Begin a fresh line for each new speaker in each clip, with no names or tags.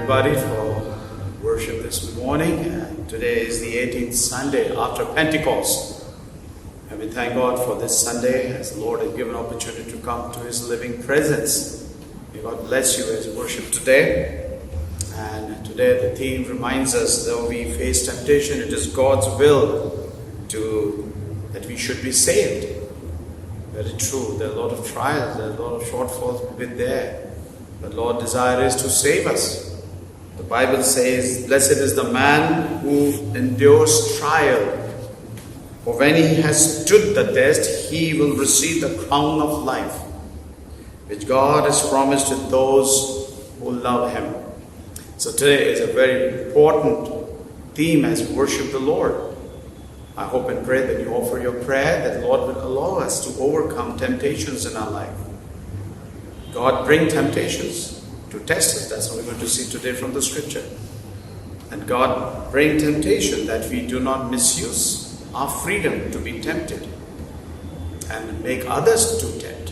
everybody for worship this morning. And today is the 18th Sunday after Pentecost. And we thank God for this Sunday as the Lord has given opportunity to come to His living presence. May God bless you as you worship today. And today the theme reminds us, though we face temptation, it is God's will that we should be saved. Very true. There are a lot of trials, there are a lot of shortfalls with there. But Lord's desire is to save us. The Bible says, "Blessed is the man who endures trial. For when he has stood the test, he will receive the crown of life, which God has promised to those who love Him." So today is a very important theme as we worship the Lord. I hope and pray that you offer your prayer that the Lord will allow us to overcome temptations in our life. God brings temptations to test us. That's what we're going to see today from the scripture. And God brings temptation that we do not misuse our freedom to be tempted and make others to tempt.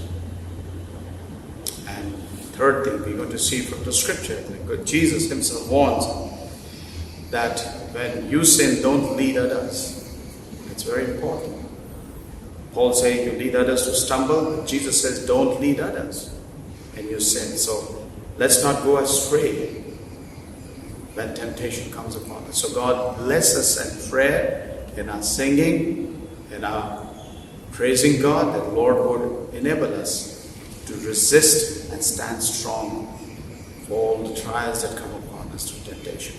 And third thing we're going to see from the scripture, because Jesus Himself warns that when you sin, don't lead others. It's very important. Paul saying you lead others to stumble. Jesus says don't lead others in your sin. So let's not go astray when temptation comes upon us. So God bless us in prayer, in our singing, in our praising God, that the Lord would enable us to resist and stand strong for all the trials that come upon us through temptation.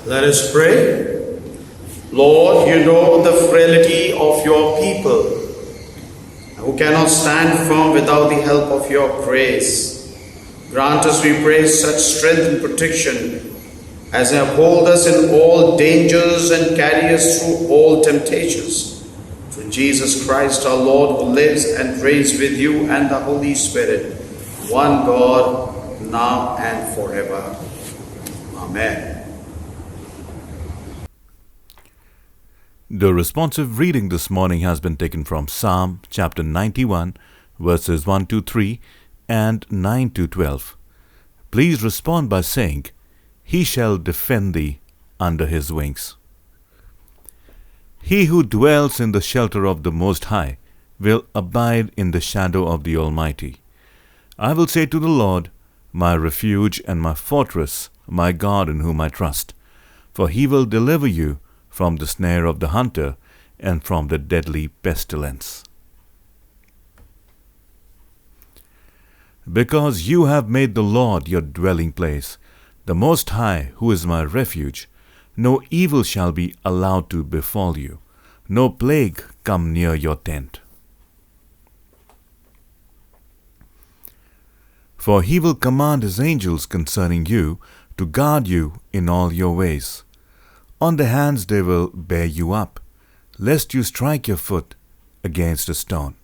Let us pray. Lord, you know the frailty of your people, who cannot stand firm without the help of your grace. Grant us, we pray, such strength and protection as uphold us in all dangers and carry us through all temptations. Through Jesus Christ our Lord, who lives and reigns with you and the Holy Spirit, one God, now and forever. Amen.
The responsive reading this morning has been taken from Psalm chapter 91, verses 1 to 3 and 9 to 12. please respond by saying, "He shall defend thee under his wings." He who dwells in the shelter of the Most High will abide in the shadow of the Almighty. I will say to the Lord, my refuge and my fortress, my God in whom I trust. For he will deliver you from the snare of the hunter and from the deadly pestilence. Because you have made the Lord your dwelling place, the Most High, who is my refuge, no evil shall be allowed to befall you, no plague come near your tent. For he will command his angels concerning you to guard you in all your ways. On the hands they will bear you up, lest you strike your foot against a stone.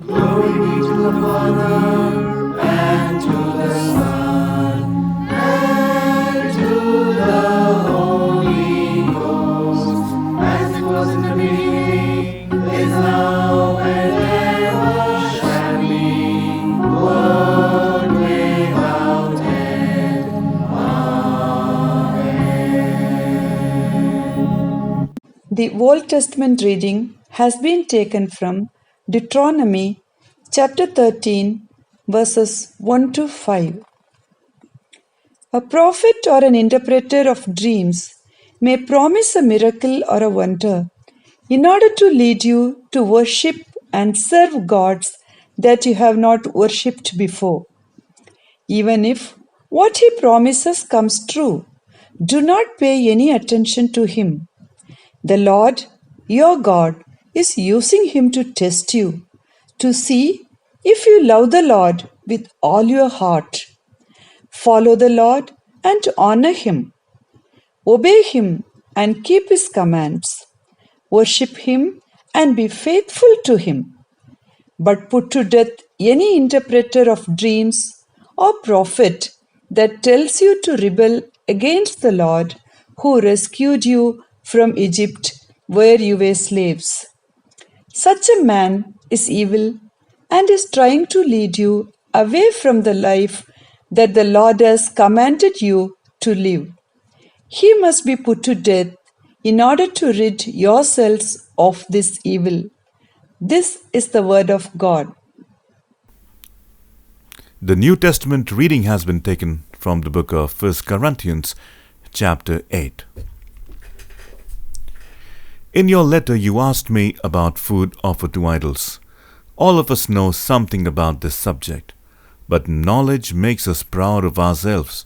Glory be to the Father, and to the Son, and to the Holy Ghost, as it was in the beginning, is now, and ever shall be, world without end. Amen.
The Old Testament reading has been taken from Deuteronomy chapter 13, verses 1 to 5. A prophet or an interpreter of dreams may promise a miracle or a wonder in order to lead you to worship and serve gods that you have not worshipped before. Even if what he promises comes true, do not pay any attention to him. The Lord, your God, is using him to test you, to see if you love the Lord with all your heart. Follow the Lord and honor him. Obey him and keep his commands. Worship him and be faithful to him. But put to death any interpreter of dreams or prophet that tells you to rebel against the Lord who rescued you from Egypt, where you were slaves. Such a man is evil and is trying to lead you away from the life that the Lord has commanded you to live. He must be put to death in order to rid yourselves of this evil. This is the word of God.
The New Testament reading has been taken from the book of 1 Corinthians chapter 8. In your letter you asked me about food offered to idols. All of us know something about this subject, but knowledge makes us proud of ourselves,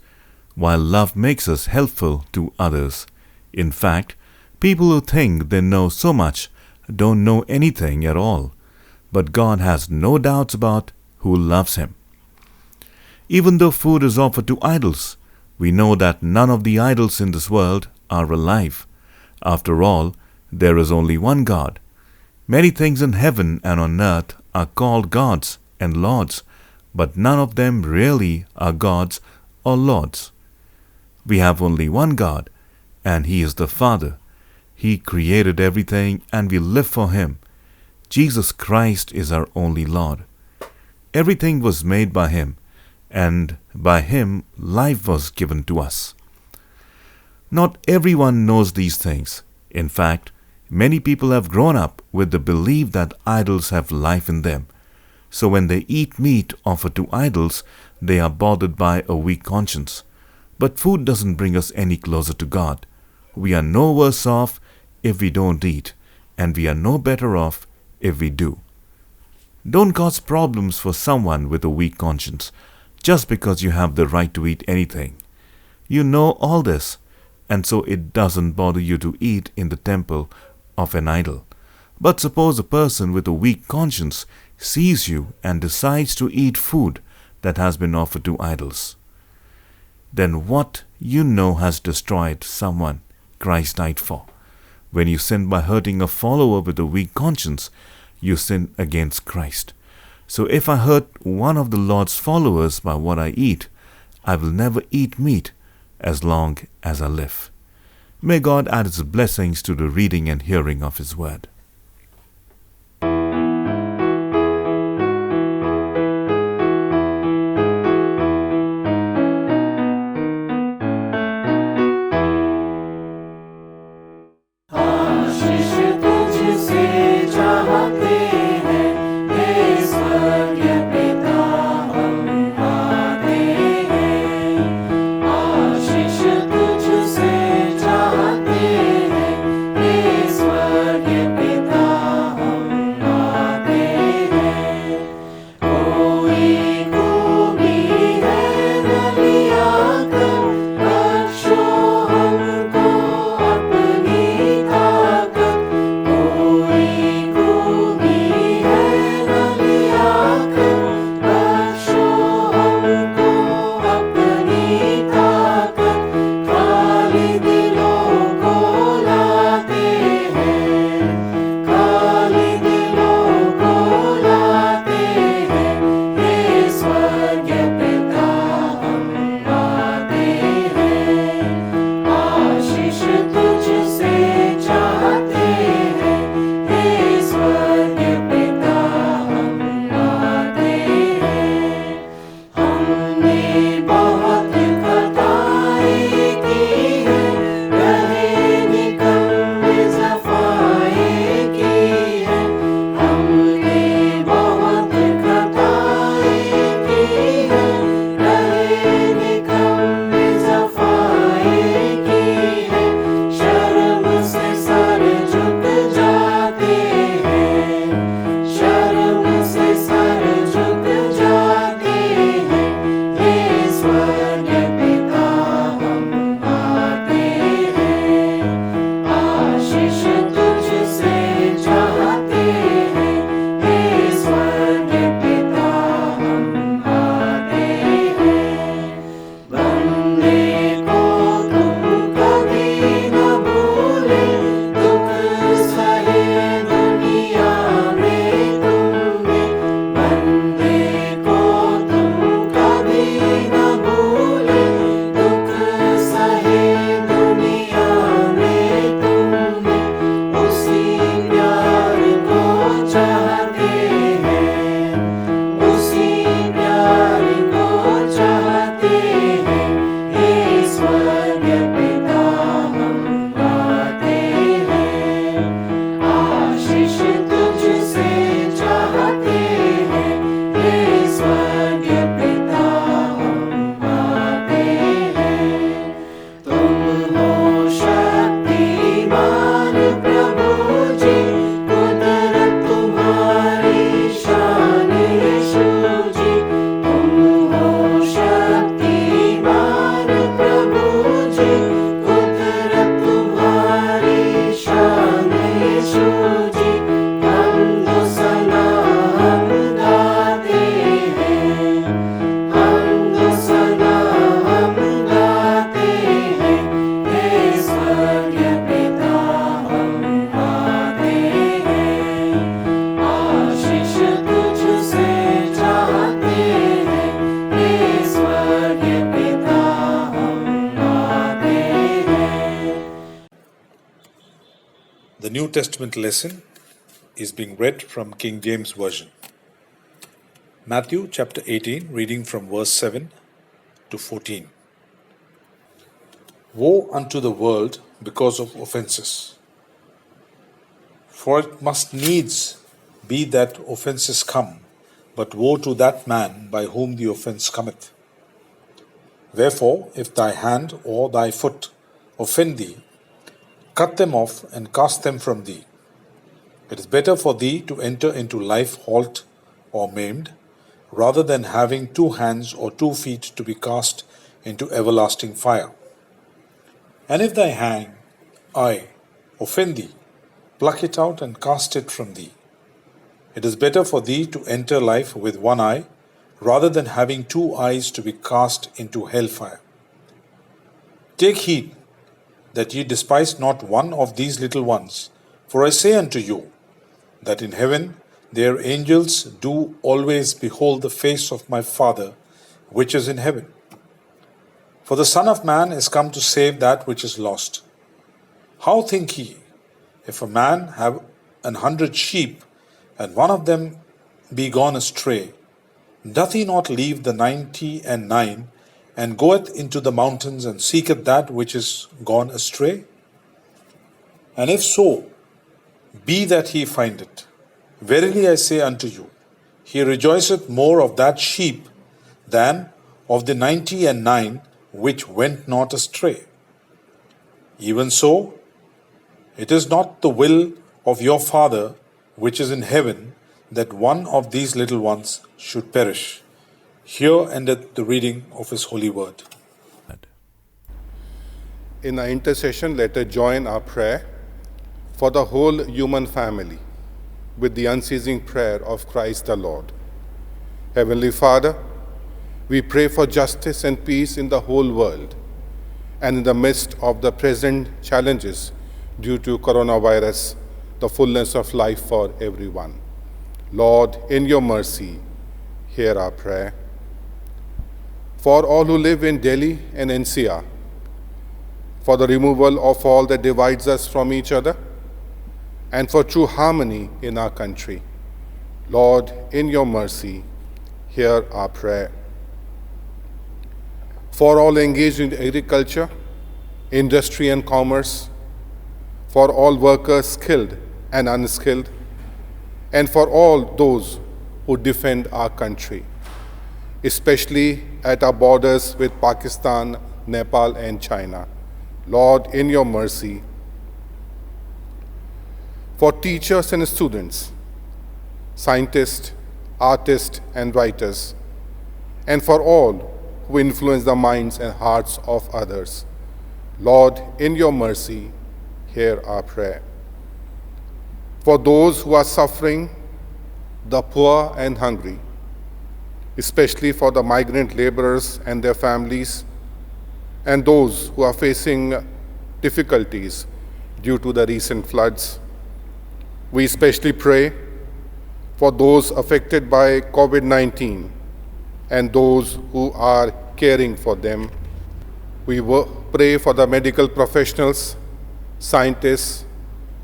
while love makes us helpful to others. In fact, people who think they know so much don't know anything at all, but God has no doubts about who loves him. Even though food is offered to idols, we know that none of the idols in this world are alive. After all, there is only one God. Many things in heaven and on earth are called gods and lords, but none of them really are gods or lords. We have only one God, and he is the Father. He created everything and we live for him. Jesus Christ is our only Lord. Everything was made by him, and by him life was given to us. Not everyone knows these things. In fact, many people have grown up with the belief that idols have life in them. So when they eat meat offered to idols, they are bothered by a weak conscience. But food doesn't bring us any closer to God. We are no worse off if we don't eat, and we are no better off if we do. Don't cause problems for someone with a weak conscience just because you have the right to eat anything. You know all this, and so it doesn't bother you to eat in the temple of an idol. But suppose a person with a weak conscience sees you and decides to eat food that has been offered to idols. Then what you know has destroyed someone Christ died for. When you sin by hurting a follower with a weak conscience, you sin against Christ. So if I hurt one of the Lord's followers by what I eat, I will never eat meat as long as I live. May God add his blessings to the reading and hearing of his word.
Testament lesson is being read from King James Version. Matthew chapter 18, reading from verse 7 to 14. Woe unto the world because of offenses! For it must needs be that offenses come, but woe to that man by whom the offense cometh. Wherefore, if thy hand or thy foot offend thee, cut them off and cast them from thee. It is better for thee to enter into life halt or maimed, rather than having 2 hands or 2 feet to be cast into everlasting fire. And if thy eye offend thee, pluck it out and cast it from thee. It is better for thee to enter life with 1 eye, rather than having 2 eyes to be cast into hellfire. Take heed that ye despise not one of these little ones, for I say unto you, that in heaven their angels do always behold the face of my Father which is in heaven. For the Son of Man is come to save that which is lost. How think ye, if a man have 100 sheep, and one of them be gone astray, doth he not leave the 99, and goeth into the mountains, and seeketh that which is gone astray? And if so be that he find it, verily I say unto you, he rejoiceth more of that sheep than of the 99 which went not astray. Even so, it is not the will of your Father which is in heaven that one of these little ones should perish. Here endeth the reading of his holy word.
In our intercession, let us join our prayer for the whole human family with the unceasing prayer of Christ the Lord. Heavenly Father, we pray for justice and peace in the whole world and in the midst of the present challenges due to coronavirus, the fullness of life for everyone. Lord, in your mercy, hear our prayer. For all who live in Delhi and NCR, for the removal of all that divides us from each other, and for true harmony in our country. Lord, in your mercy, hear our prayer. For all engaged in agriculture, industry and commerce, for all workers skilled and unskilled, and for all those who defend our country, especially at our borders with Pakistan, Nepal, and China. Lord, in your mercy. For teachers and students, scientists, artists, and writers, and for all who influence the minds and hearts of others. Lord, in your mercy, hear our prayer. For those who are suffering, the poor and hungry, especially for the migrant laborers and their families, and those who are facing difficulties due to the recent floods. We especially pray for those affected by COVID-19 and those who are caring for them. We pray for the medical professionals, scientists,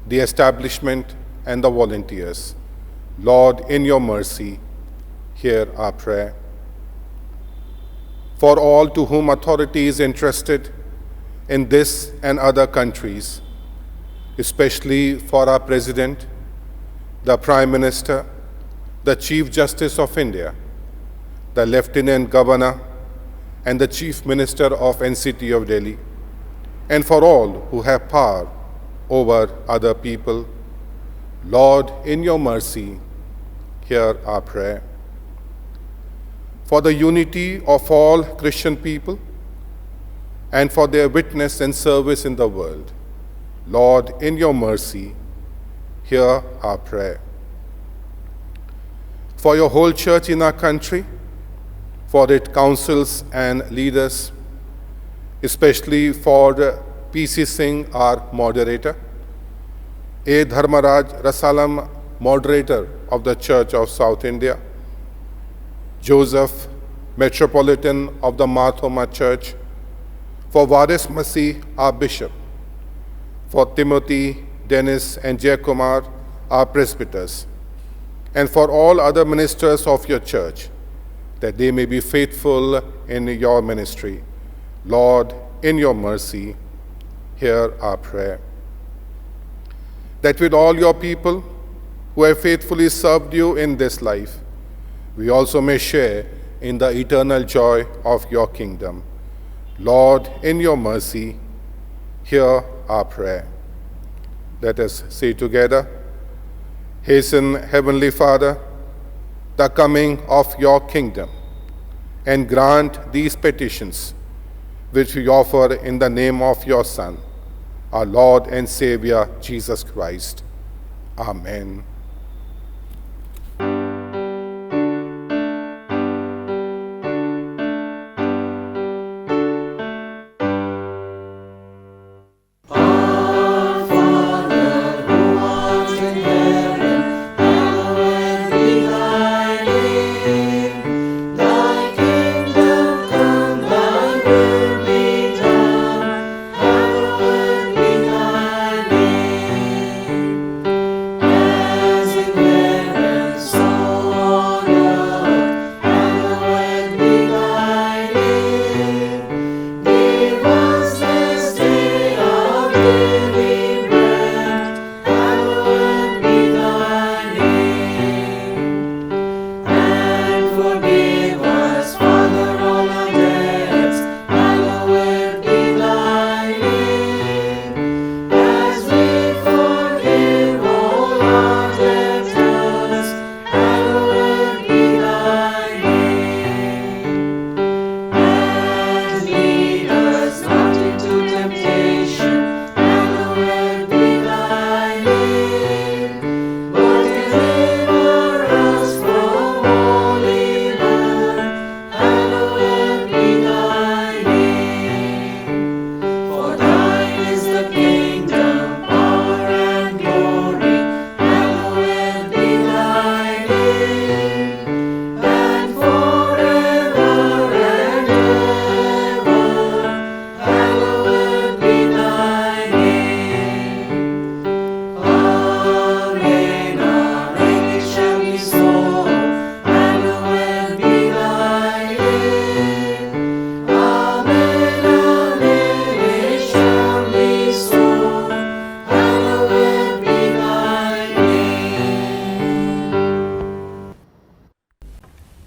the establishment, and the volunteers. Lord, in your mercy, hear our prayer. For all to whom authority is entrusted in this and other countries, especially for our President, the Prime Minister, the Chief Justice of India, the Lieutenant Governor, and the Chief Minister of NCT of Delhi, and for all who have power over other people. Lord, in your mercy, hear our prayer. For the unity of all Christian people and for their witness and service in the world. Lord, in your mercy, hear our prayer. For your whole church in our country, for its councils and leaders, especially for P.C. Singh, our moderator, A. Dharmaraj Rasalam, moderator of the Church of South India, Joseph, Metropolitan of the Mar Thoma Church, for Varis Masih, our Bishop, for Timothy, Dennis and Jayakumar, our presbyters, and for all other ministers of your church, that they may be faithful in your ministry. Lord, in your mercy, hear our prayer. That with all your people who have faithfully served you in this life, we also may share in the eternal joy of your kingdom. Lord, in your mercy, hear our prayer. Let us say together, hasten, Heavenly Father, the coming of your kingdom, and grant these petitions, which we offer in the name of your Son, our Lord and Savior, Jesus Christ. Amen.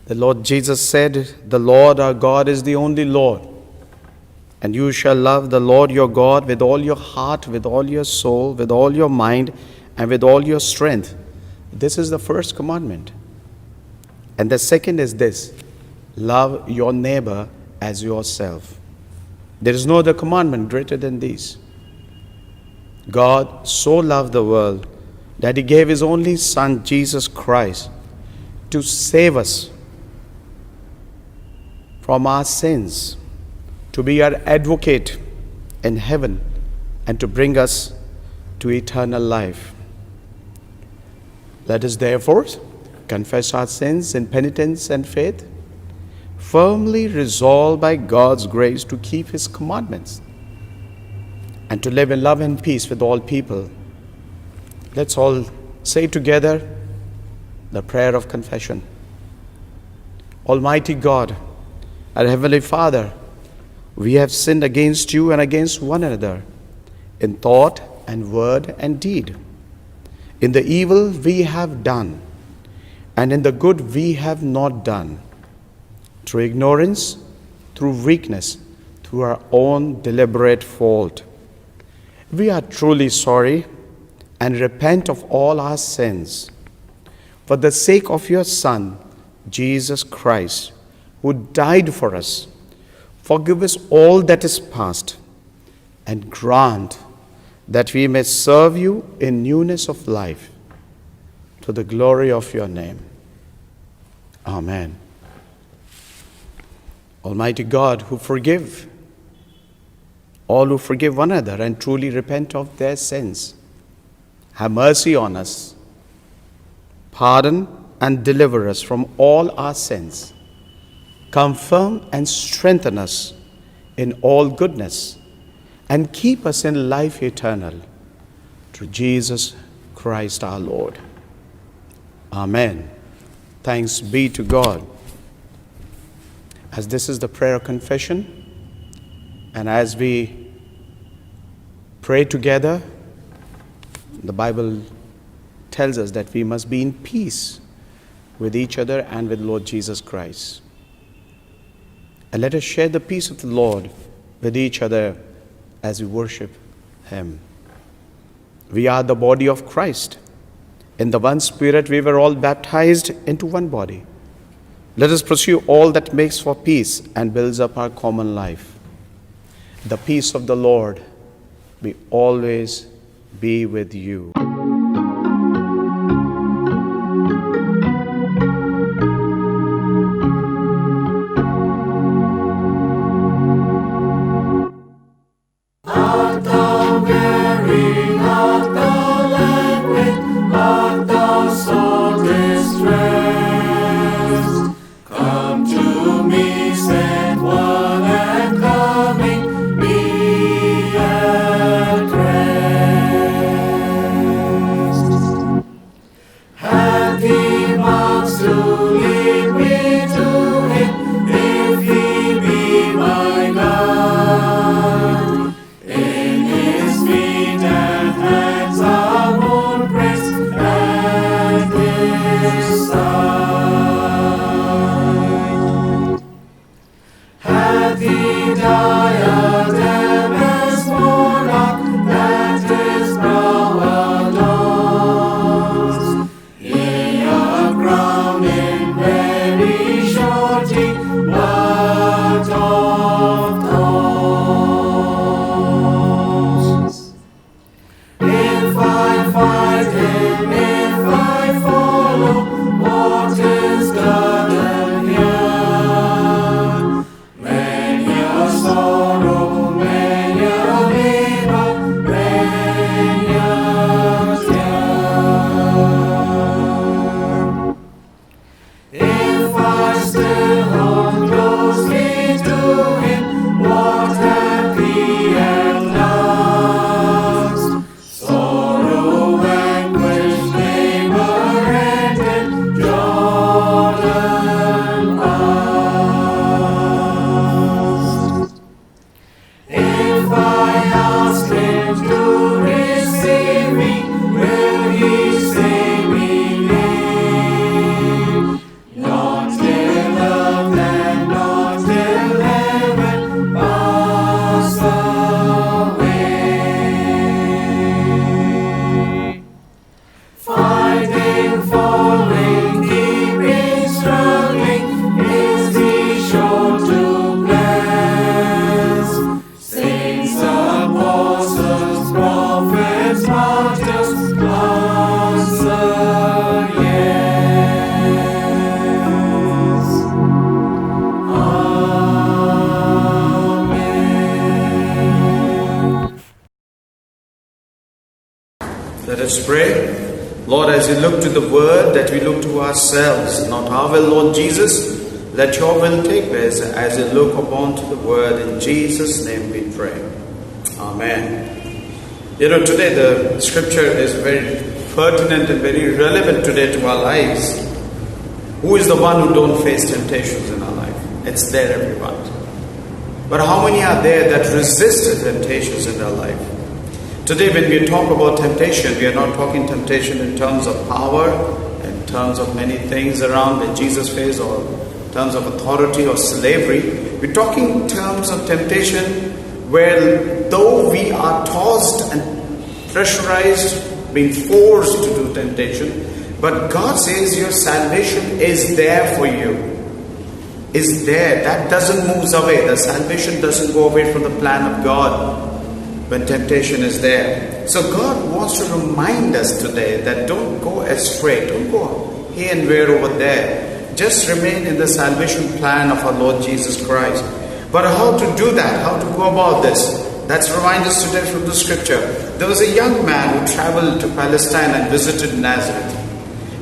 The Lord Jesus said, "The Lord our God is the only Lord, and you shall love the Lord your God with all your heart, with all your soul, with all your mind, and with all your strength." This is the first commandment. And the second is this: love your neighbor as yourself. There is no other commandment greater than these. God so loved the world that he gave his only Son, Jesus Christ, to save us from our sins, to be our advocate in heaven, and to bring us to eternal life. Let us therefore confess our sins in penitence and faith, firmly resolved by God's grace to keep his commandments and to live in love and peace with all people. Let's all say together the prayer of confession. Almighty God, our Heavenly Father, we have sinned against you and against one another in thought and word and deed, in the evil we have done and in the good we have not done, through ignorance, through weakness, through our own deliberate fault. We are truly sorry and repent of all our sins. For the sake of your Son, Jesus Christ, who died for us, forgive us all that is past, and grant that we may serve you in newness of life, to the glory of your name. Amen. Almighty God, who forgive all who forgive one another and truly repent of their sins, have mercy on us, pardon and deliver us from all our sins, confirm and strengthen us in all goodness, and keep us in life eternal, through Jesus Christ our Lord. Amen. Thanks be to God. As this is the prayer confession, and as we pray together, the Bible tells us that we must be in peace with each other and with Lord Jesus Christ. And let us share the peace of the Lord with each other as we worship Him. We are the body of Christ. In the one Spirit we were all baptized into one body. Let us pursue all that makes for peace and builds up our common life. The peace of the Lord be always be with you.
Art thou weary, art thou languid, art thou sore distressed? Come to me, send one, and coming be at rest. Hath He marks to lead me to Him, if He be my guide? In His feet and hands are moon pressed at His side. Hath He diadem as monarch that His brow adorns? Yea, a crown in very shorty, but of thorns. If I fight Him, if I follow, what is gathered here? Many a sorrow, many a labor, many a tear. If I still hold closely to Him, what happy at last? Sorrow, anguish, labor ended, Jordan past. If I ask Him to receive me, will He say me nay? Not till earth and not till heaven pass away. Fighting, falling, keeping, struggling, is He sure to bless? Saints, apostles, prophets, martyrs, answer yes. Amen.
Let us pray. Lord, as we look to the Word, that we look to ourselves. Not our will, Lord Jesus. Let your will take place as we look upon to the Word. In Jesus' name we pray. Amen. You know, today the scripture is very pertinent and very relevant today to our lives. Who is the one who don't face temptations in our life? It's there, everyone. But how many are there that resist the temptations in their life? Today when we talk about temptation, we are not talking temptation in terms of power, in terms of many things around that Jesus faced, or in terms of authority or slavery. We're talking in terms of temptation where though we are tossed and pressurized, being forced to do temptation, but God says your salvation is there for you. Is there. That doesn't move away. The salvation doesn't go away from the plan of God when temptation is there. So God wants to remind us today that don't go astray. Don't go here and there over there. Just remain in the salvation plan of our Lord Jesus Christ. But how to do that? How to go about this? That's reminded us today from the scripture. There was a young man who traveled to Palestine and visited Nazareth.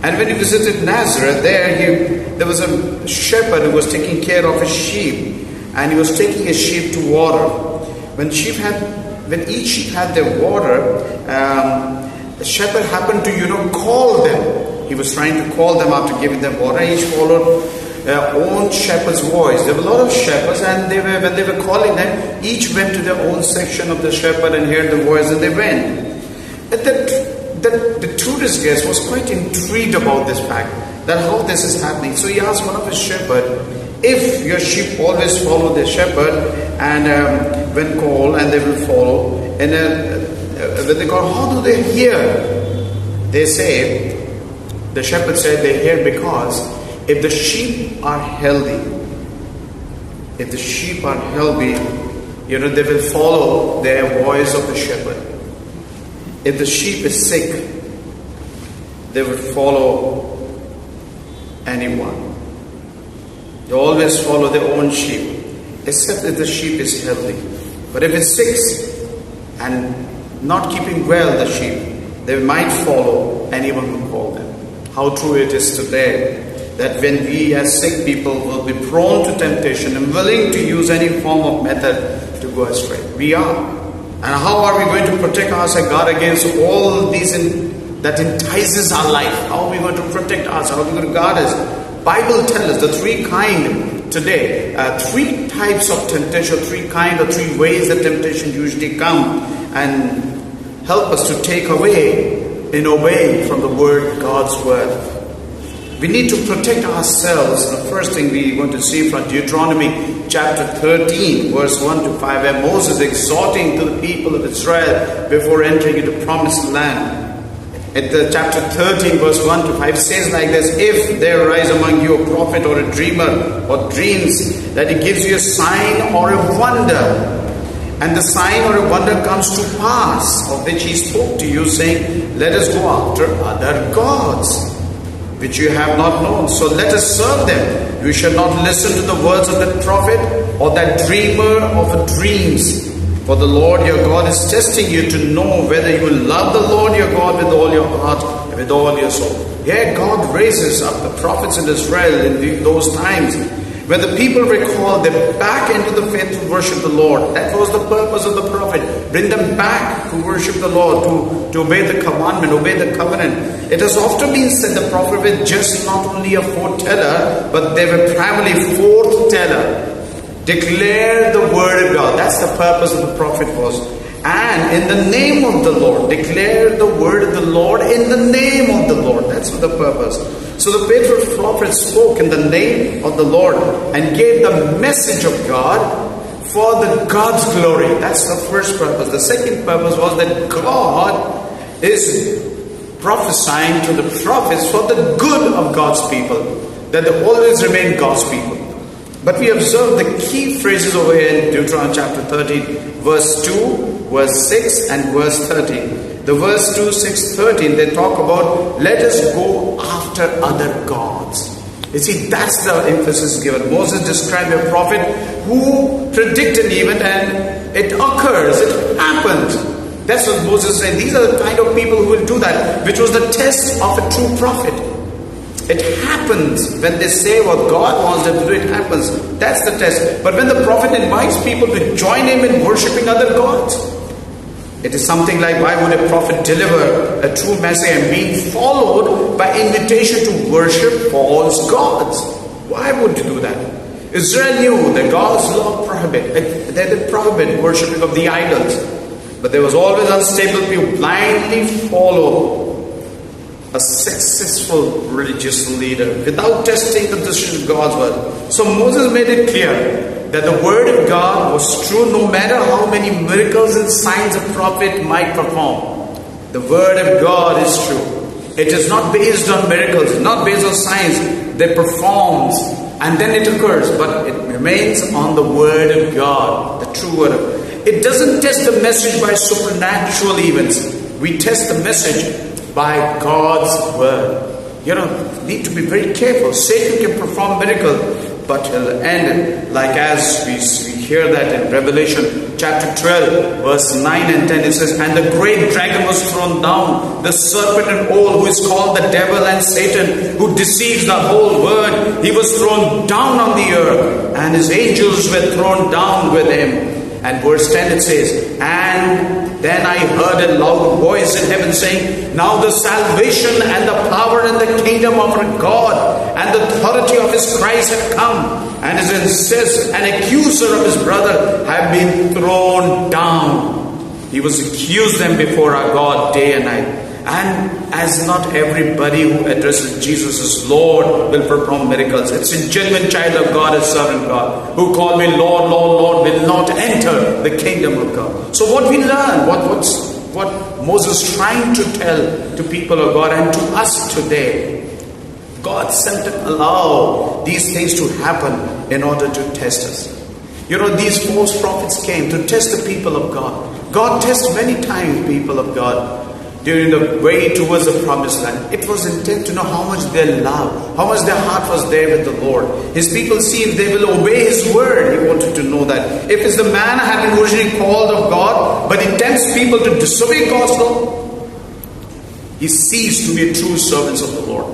And when he visited Nazareth, there was a shepherd who was taking care of his sheep. And he was taking his sheep to water. When each sheep had their water, The shepherd happened to, call them. He was trying to call them after giving them water. Each followed their own shepherd's voice. There were a lot of shepherds, and when they were calling them, each went to their own section of the shepherd and heard the voice, and they went. But the tourist guest was quite intrigued about this fact, that how this is happening. So he asked one of his shepherds, if your sheep always follow their shepherd, and when called, and they will follow, and when they call, how do they hear? They say, the shepherd said they hear because if the sheep are healthy, they will follow their voice of the shepherd. If the sheep is sick, they will follow anyone. They always follow their own sheep, except if the sheep is healthy. But if it's sick and not keeping well the sheep, they might follow anyone who calls them. How true it is today that when we as sick people will be prone to temptation and willing to use any form of method to go astray. We are. And how are we going to protect ourselves, God, against all these that entices our life? How are we going to protect ourselves? How are we going to guard us? Bible tells us the three kind today, three types of temptation, three ways that temptation usually come and help us to take away and obey from the word, God's word. We need to protect ourselves. The first thing we want to see from Deuteronomy chapter 13, verse 1 to 5, where Moses exhorting to the people of Israel before entering into the promised land. At the chapter 13, verse 1 to 5 says like this: if there arise among you a prophet or a dreamer or dreams, that he gives you a sign or a wonder, and the sign or a wonder comes to pass, of which he spoke to you, saying, let us go after other gods, which you have not known. So let us serve them. You shall not listen to the words of that prophet or that dreamer of dreams. For the Lord your God is testing you to know whether you will love the Lord your God with all your heart and with all your soul. Yeah, God raises up the prophets in Israel in those times when the people recall them back into the faith to worship the Lord. That was the purpose of the prophet. Bring them back to worship the Lord, to obey the commandment, obey the covenant. It has often been said the prophet was just not only a foreteller, but they were primarily forth-teller. Declare the word of God. That's the purpose of the prophet was. And in the name of the Lord. Declare the word of the Lord in the name of the Lord. That's the purpose. So the patriarch prophet spoke in the name of the Lord and gave the message of God for the God's glory. That's the first purpose. The second purpose was that God is prophesying to the prophets for the good of God's people, that they always remain God's people. But we observe the key phrases over here in Deuteronomy chapter 13, verse 2, verse 6 and verse 13. The verse 2, 6, 13, they talk about, let us go after other gods. You see, that's the emphasis given. Moses described a prophet who predicted an event and it occurs, it happens. That's what Moses said. These are the kind of people who will do that, which was the test of a true prophet. It happens when they say what God wants them to do, it happens. That's the test. But when the prophet invites people to join him in worshipping other gods, it is something like, why would a prophet deliver a true message and being followed by invitation to worship false gods? Why would he do that? Israel knew that God's law prohibit worshipping of the idols. But there was always unstable people blindly follow a successful religious leader without testing the decision of God's word. So Moses made it clear that the word of God was true no matter how many miracles and signs a prophet might perform. The word of God is true. It is not based on miracles, not based on signs. They performs and then it occurs, but it remains on the word of God, the true word of God. It doesn't test the message by supernatural events. We test the message by God's word. You need to be very careful. Satan can perform miracles, but he'll end like as we hear that in Revelation chapter 12, verse 9 and 10. It says, and the great dragon was thrown down, the serpent and old, who is called the devil and Satan, who deceives the whole world. He was thrown down on the earth, and his angels were thrown down with him. And verse 10 it says, and Then I heard a loud voice in heaven saying, Now the salvation and the power and the kingdom of our God and the authority of his Christ have come, and his incest and accuser of his brother have been thrown down. He was accused them before our God day and night. And as not everybody who addresses Jesus as Lord will perform miracles. It's a genuine child of God, a servant God, who call me Lord, Lord, Lord, will not enter the kingdom of God. So what we learn, what Moses trying to tell to people of God and to us today, God seldom allow these things to happen in order to test us. You know, these false prophets came to test the people of God. God tests many times people of God during the way towards the promised land. It was intent to know how much they love, how much their heart was there with the Lord. His people see if they will obey his word. He wanted to know that. If it's the man having originally called of God, but he tempts people to disobey God's law, he ceased to be true servants of the Lord.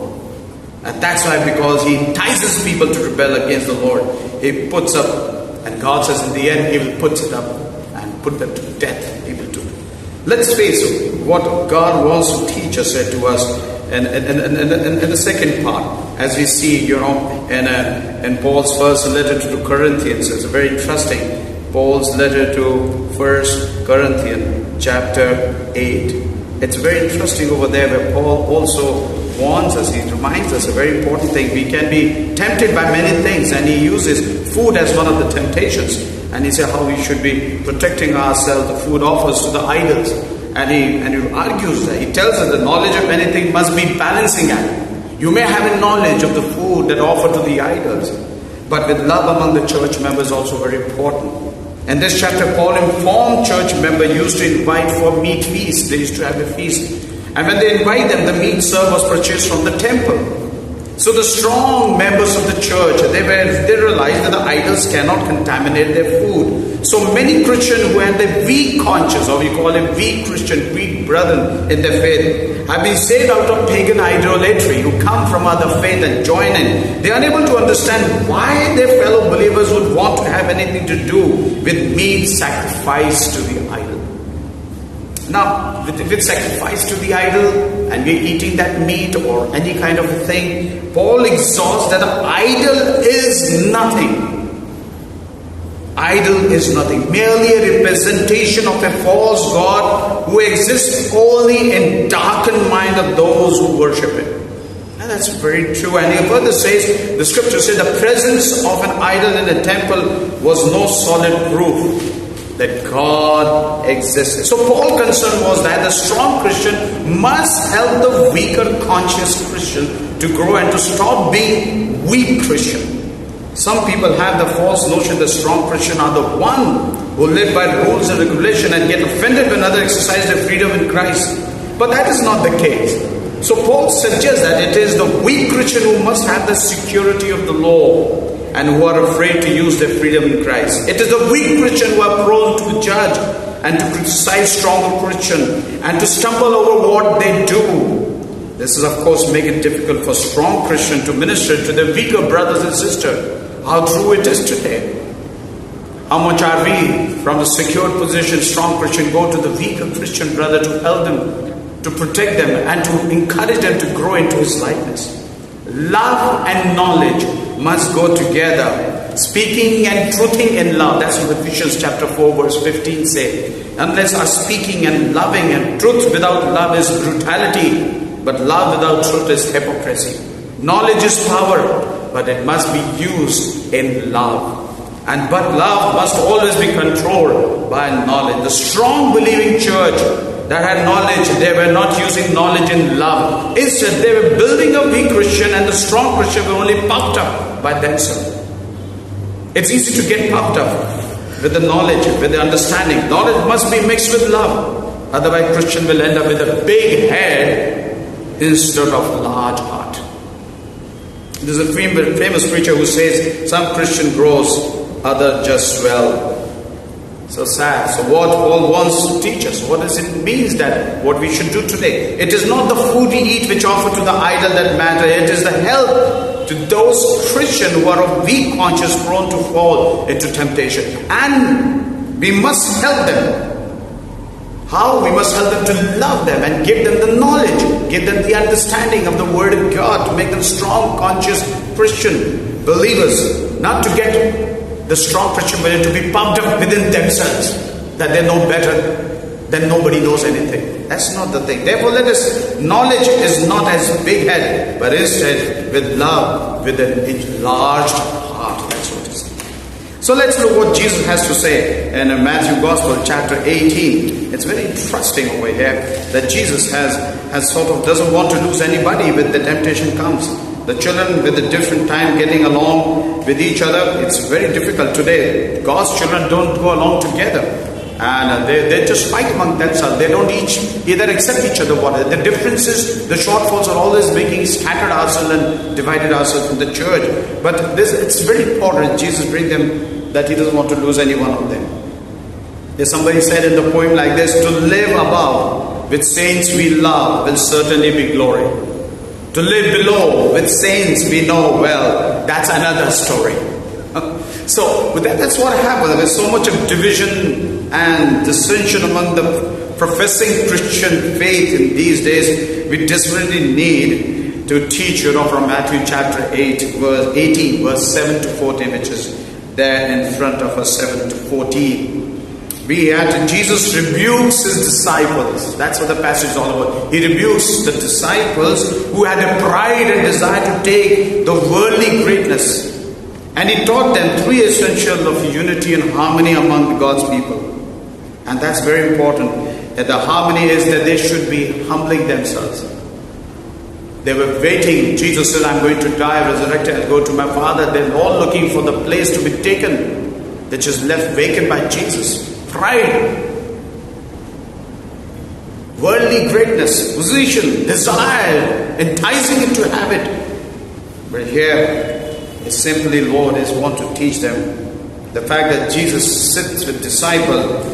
And that's why, because he entices people to rebel against the Lord, he puts up, and God says in the end, he will put it up and put them to death. He will do it. Let's face what God wants to teach us and to us in the second part, as we see, you know, in Paul's first letter to the Corinthians. It's very interesting. Paul's letter to 1 Corinthians chapter 8. It's very interesting over there where Paul also warns us, he reminds us a very important thing. We can be tempted by many things, and he uses food as one of the temptations. And he says how we should be protecting ourselves, the food offers to the idols. And he argues that, he tells us the knowledge of anything must be balancing act. You may have a knowledge of the food that offer to the idols, but with love among the church members also very important. In this chapter, Paul informed church members used to invite for meat feast. They used to have a feast. And when they invite them, the meat served was purchased from the temple. So the strong members of the church, they realized that the idols cannot contaminate their food. So many Christians who had the weak conscience, or we call them weak Christian, weak brethren in their faith, have been saved out of pagan idolatry, who come from other faith and join in. They are unable to understand why their fellow believers would want to have anything to do with meat sacrificed to the idol. Now, with sacrifice to the idol, and we're eating that meat or any kind of a thing, Paul exhorts that the idol is nothing. Idol is nothing, merely a representation of a false god who exists only in darkened mind of those who worship it. And that's very true. And he further says, the scripture says, the presence of an idol in a temple was no solid proof that God existed. So Paul's concern was that the strong Christian must help the weaker conscious Christian to grow and to stop being weak Christian. Some people have the false notion that strong Christians are the one who live by rules and regulation and get offended when others exercise their freedom in Christ. But that is not the case. So Paul suggests that it is the weak Christian who must have the security of the law and who are afraid to use their freedom in Christ. It is the weak Christian who are prone to judge and to criticize stronger Christian and to stumble over what they do. This is, of course, make it difficult for strong Christian to minister to their weaker brothers and sisters. How true it is today. How much are we, from the secured position, strong Christian, go to the weaker Christian brother to help them, to protect them, and to encourage them to grow into his likeness. Love and knowledge must go together. Speaking and truthing in love. That's what Ephesians chapter 4 verse 15 says. Unless our speaking and loving and truth without love is brutality, but love without truth is hypocrisy. Knowledge is power, but it must be used in love. But love must always be controlled by knowledge. The strong believing church that had knowledge, they were not using knowledge in love. Instead, they were building a weak Christian, and the strong Christian were only puffed up by themselves. It's easy to get puffed up with the knowledge, with the understanding. Knowledge must be mixed with love. Otherwise, Christian will end up with a big head instead of large heart. There's a famous preacher who says, some Christian grows, other just swell. So sad. So what Paul wants to teach us, what does it mean that what we should do today? It is not the food we eat which offer to the idol that matter. It is the help to those Christians who are of weak conscience, prone to fall into temptation. And we must help them How? We must help them to love them and give them the knowledge, give them the understanding of the Word of God, to make them strong, conscious Christian believers, not to get the strong Christian believer to be pumped up within themselves, that they know better than nobody knows anything. That's not the thing. Therefore, knowledge is not as big head, but instead with love, with an enlarged heart. That's what it is. So let's look what Jesus has to say in Matthew Gospel, chapter 18. It's very interesting over here that Jesus has sort of doesn't want to lose anybody when the temptation comes. The children with a different time getting along with each other, it's very difficult today. God's children don't go along together. And they just fight among themselves. They don't either accept each other. The differences, the shortfalls are always making scattered ourselves and divided ourselves from the church. But it's very important. Jesus brings them that he doesn't want to lose any one of them. There's somebody said in the poem like this: to live above with saints we love will certainly be glory. To live below with saints we know well, that's another story. So with that's what happened. There's so much of division and dissension among the professing Christian faith in these days. We desperately need to teach from Matthew chapter 18 verse 7 to 14, which is there in front of us, 7 to 14. Jesus rebukes his disciples. That's what the passage is all about. He rebukes the disciples who had a pride and desire to take the worldly greatness. And he taught them three essentials of unity and harmony among God's people. And that's very important. That the harmony is that they should be humbling themselves. They were waiting. Jesus said, I'm going to die, resurrected, and go to my Father. They're all looking for the place to be taken, which is left vacant by Jesus. Pride, worldly greatness, position, desire, enticing it to have it. But here, it's simply Lord is want to teach them the fact that Jesus sits with disciples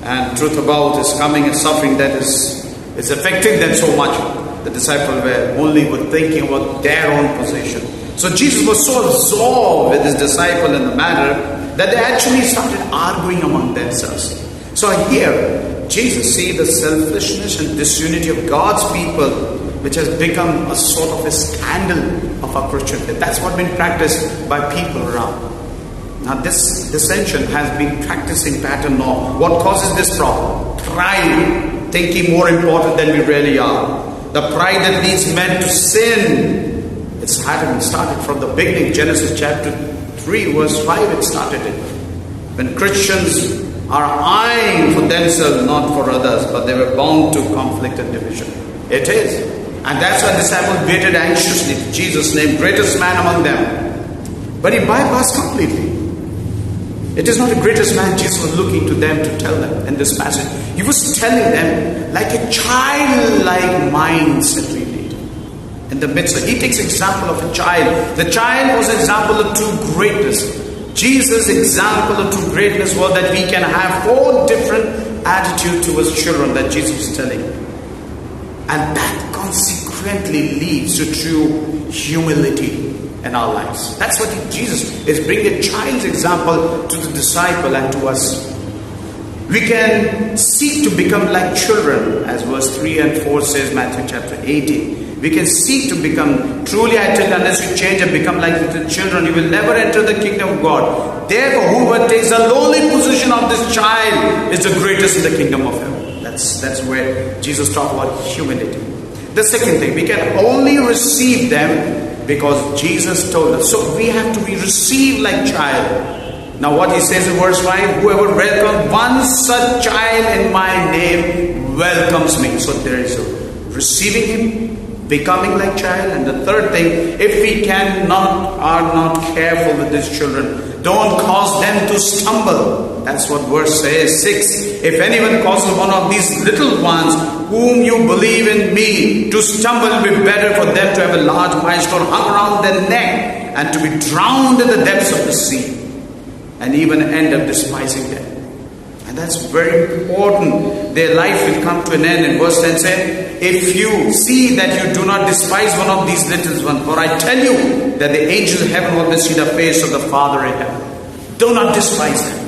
and truth about his coming and suffering that is affecting them so much. The disciples were thinking about their own position. So Jesus was so absorbed with his disciple in the matter that they actually started arguing among themselves. So here, Jesus sees the selfishness and disunity of God's people, which has become a sort of a scandal of our Christian faith. That's what's been practiced by people around. Now this dissension has been practicing pattern now. What causes this problem? Pride, thinking more important than we really are. The pride that leads men to sin. It started from the beginning. Genesis chapter 3 verse 5 it started it. When Christians are eyeing for themselves, not for others, but they were bound to conflict and division. It is. And that's why the disciples waited anxiously for Jesus' name, greatest man among them. But he bypassed completely. It is not the greatest man Jesus was looking to them to tell them in this passage. He was telling them like a childlike mindset we need. In the midst, he takes example of a child. The child was an example of true greatness. Jesus' example of true greatness was that we can have 4 different attitudes towards children that Jesus was telling. And that consequently leads to true humility in our lives. That's what Jesus is bringing a child's example to the disciple and to us. We can seek to become like children, as verse 3 and 4 says, Matthew chapter 18. We can seek to become, truly I tell you, unless you change and become like little children, you will never enter the kingdom of God. Therefore, whoever takes the lowly position of this child is the greatest in the kingdom of heaven. That's where Jesus talked about humility. The second thing, we can only receive them because Jesus told us. So we have to be received like child. Now what he says in verse 5, whoever welcomes one such child in my name welcomes me. So there is a receiving him, becoming like child. And the third thing, if we are not careful with these children, don't cause them to stumble. That's what verse says, 6. If anyone causes one of these little ones whom you believe in me to stumble, it will be better for them to have a large millstone hung around their neck and to be drowned in the depths of the sea and even end up despising them. And that's very important. Their life will come to an end. In verse 10 said, if you see that you do not despise one of these little ones, for I tell you that the angels of heaven will see the face of the Father in heaven. Do not despise them.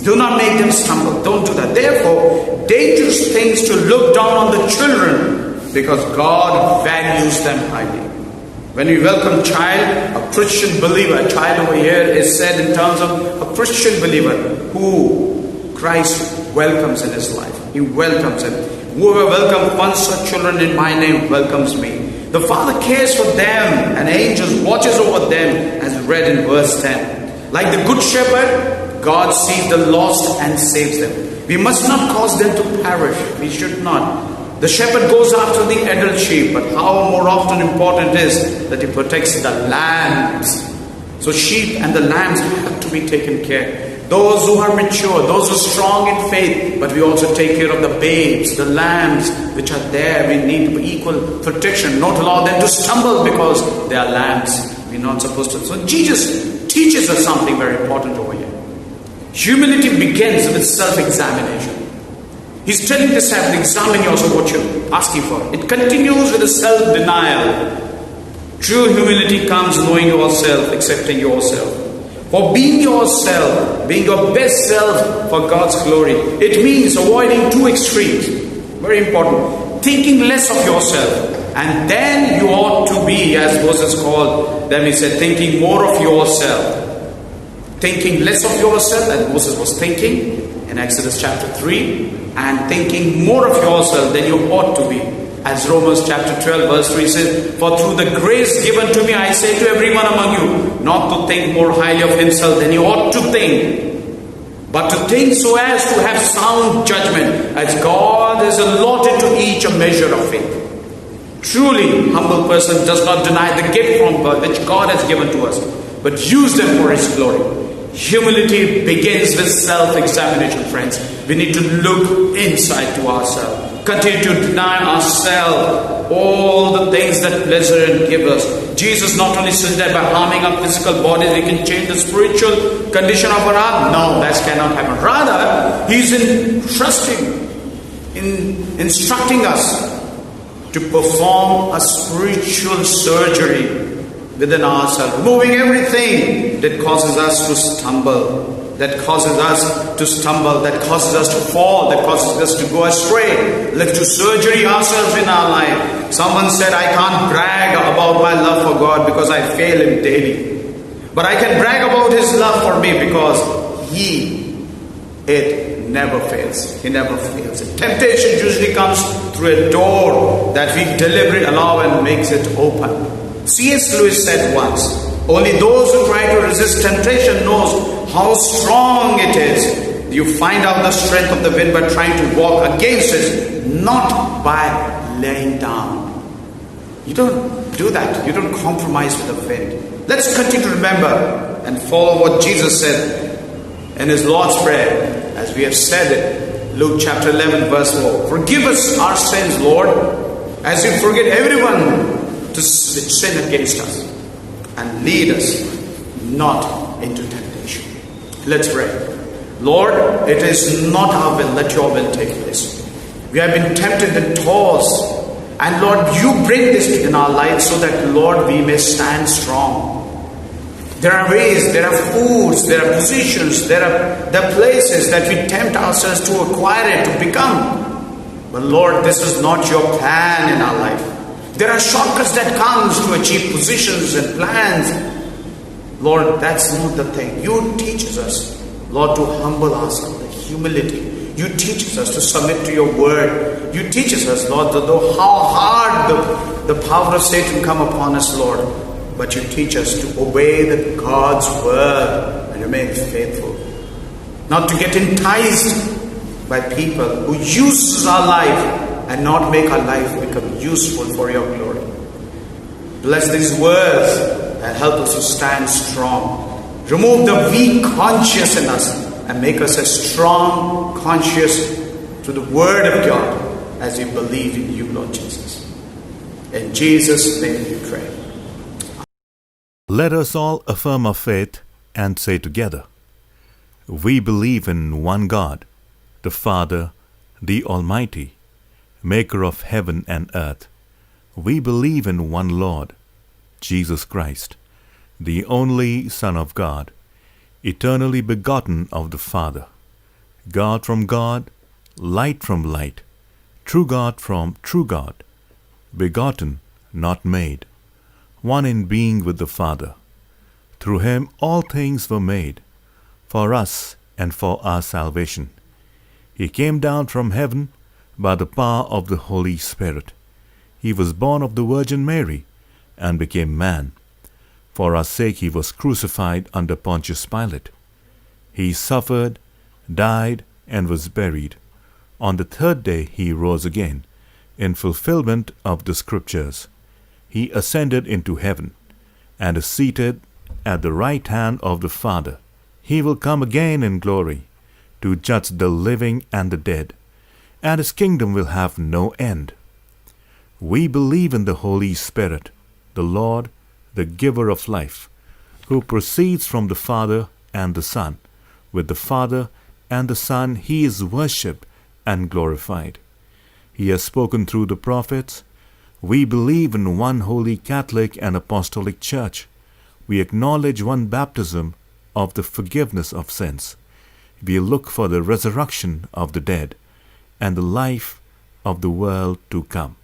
Do not make them stumble. Don't do that. Therefore, dangerous things to look down on the children, because God values them highly. When we welcome child, a Christian believer, a child over here is said in terms of a Christian believer who Christ welcomes in his life. He welcomes him. Whoever welcomes one such children in my name welcomes me. The Father cares for them, and angels watches over them, as read in verse 10. Like the good shepherd, God sees the lost and saves them. We must not cause them to perish. We should not. The shepherd goes after the adult sheep, but how more often important is that he protects the lambs. So sheep and the lambs have to be taken care. Those who are mature, those who are strong in faith, but we also take care of the babes, the lambs which are there. We need equal protection, not allow them to stumble because they are lambs. We're not supposed to. So Jesus teaches us something very important over here. Humility begins with self-examination. He's telling the disciples, examine yourself what you're asking for. It continues with a self-denial. True humility comes knowing yourself, accepting yourself. For being yourself, being your best self for God's glory, it means avoiding two extremes. Very important. Thinking less of yourself. And then you ought to be, as Moses called them, he said, thinking more of yourself. Thinking less of yourself, as Moses was thinking in Exodus chapter 3. And thinking more of yourself than you ought to be. As Romans chapter 12 verse 3 says, for through the grace given to me, I say to everyone among you, not to think more highly of himself than he ought to think, but to think so as to have sound judgment, as God has allotted to each a measure of faith. Truly, humble person does not deny the gift from God which God has given to us, but use them for his glory. Humility begins with self-examination, friends. We need to look inside to ourselves. Continue to deny ourselves all the things that pleasure and give us. Jesus not only says that by harming our physical bodies we can change the spiritual condition of our heart. No, that cannot happen. Rather, He's instructing us to perform a spiritual surgery within ourselves, removing everything that causes us to stumble, that causes us to fall, that causes us to go astray. Let's do surgery ourselves in our life. Someone said, I can't brag about my love for God because I fail Him daily. But I can brag about His love for me because it never fails. He never fails. Temptation usually comes through a door that we deliberately allow and makes it open. C.S. Lewis said once, only those who try to resist temptation knows how strong it is. You find out the strength of the wind by trying to walk against it, not by laying down. You don't do that. You don't compromise with the wind. Let's continue to remember and follow what Jesus said in His Lord's Prayer, as we have said it. Luke chapter 11 verse 4. Forgive us our sins, Lord, as you forgive everyone to sin against us, and lead us not into temptation. Let's pray. Lord, it is not our will, let your will take place. We have been tempted and tossed, and Lord, you bring this in our lives so that, Lord, we may stand strong. There are ways, there are foods, there are positions, there are places that we tempt ourselves to acquire it, to become. But Lord, this is not your plan in our life. There are shortcuts that comes to achieve positions and plans. Lord, that's not the thing. You teaches us, Lord, to humble ourselves, the humility. You teaches us to submit to your word. You teaches us, Lord, though how hard the power of Satan come upon us, Lord. But you teach us to obey God's word and remain faithful. Not to get enticed by people who use our life and not make our life become useful for your glory. Bless these words and help us to stand strong. Remove the weak conscience in us and make us a strong conscience to the word of God as we believe in you, Lord Jesus. In Jesus' name we pray.
Let us all affirm our faith and say together, we believe in one God, the Father, the Almighty, maker of heaven and earth. We believe in one Lord, Jesus Christ, the only Son of God, eternally begotten of the Father, God from God, light from light, true God from true God, begotten, not made, one in being with the Father. Through him all things were made, for us and for our salvation. He came down from heaven by the power of the Holy Spirit. He was born of the Virgin Mary and became man. For our sake he was crucified under Pontius Pilate. He suffered, died, and was buried. On the third day he rose again, in fulfillment of the Scriptures. He ascended into heaven, and is seated at the right hand of the Father. He will come again in glory, to judge the living and the dead, and his kingdom will have no end. We believe in the Holy Spirit, the Lord, the giver of life, who proceeds from the Father and the Son. With the Father and the Son he is worshipped and glorified. He has spoken through the prophets. We believe in one holy Catholic and Apostolic Church. We acknowledge one baptism of the forgiveness of sins. We look for the resurrection of the dead and the life of the world to come.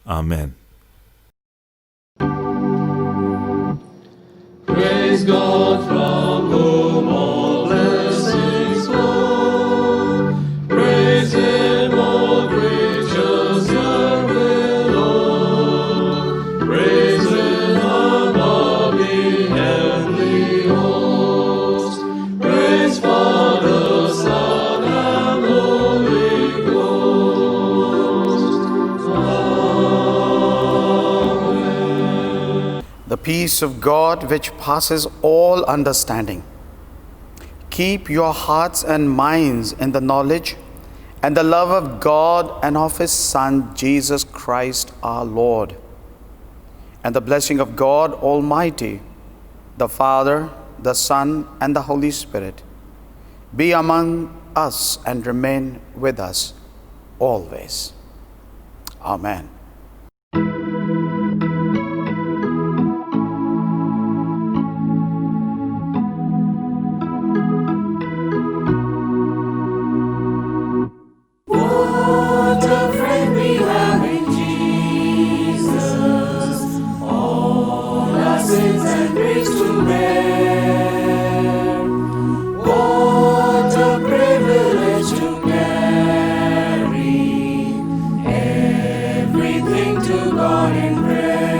Amen.
Praise God from whom all blessings flow. Praise him, all creatures here below. Praise him above the heavenly host. Praise Father, Son, and Holy Ghost. Amen.
The peace of God which passes all understanding, keep your hearts and minds in the knowledge and the love of God and of his Son, Jesus Christ our Lord. And the blessing of God Almighty, the Father, the Son, and the Holy Spirit be among us and remain with us always. Amen.
What a friend we have in Jesus, all our sins and griefs to bear. What a privilege to carry everything to God in prayer.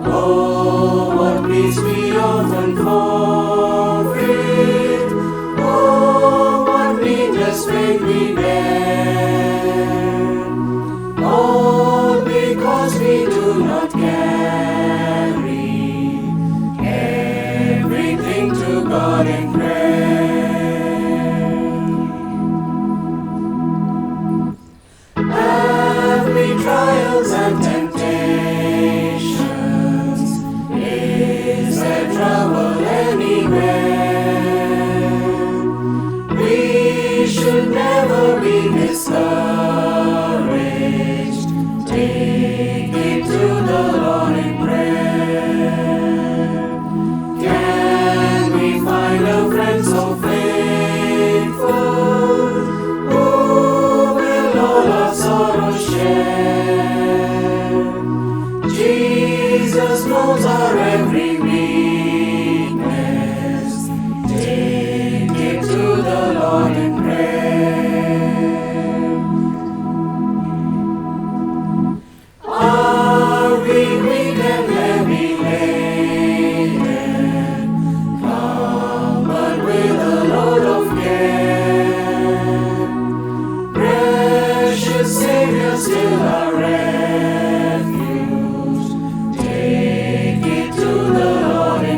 Oh, what peace we often forfeit. Oh, what needless pain we bear. All because we do not carry everything to God in prayer. Every trials and temptations, is there trouble anywhere? We should never be discouraged. Take it to the Lord in prayer. Can we find a friend so faithful, who will all our sorrows share? Jesus knows our every weakness. Take it to the Lord in prayer. Are we weak and heavy laden? Come but with a load of care. Precious Savior, still our refuge. Take it to the Lord in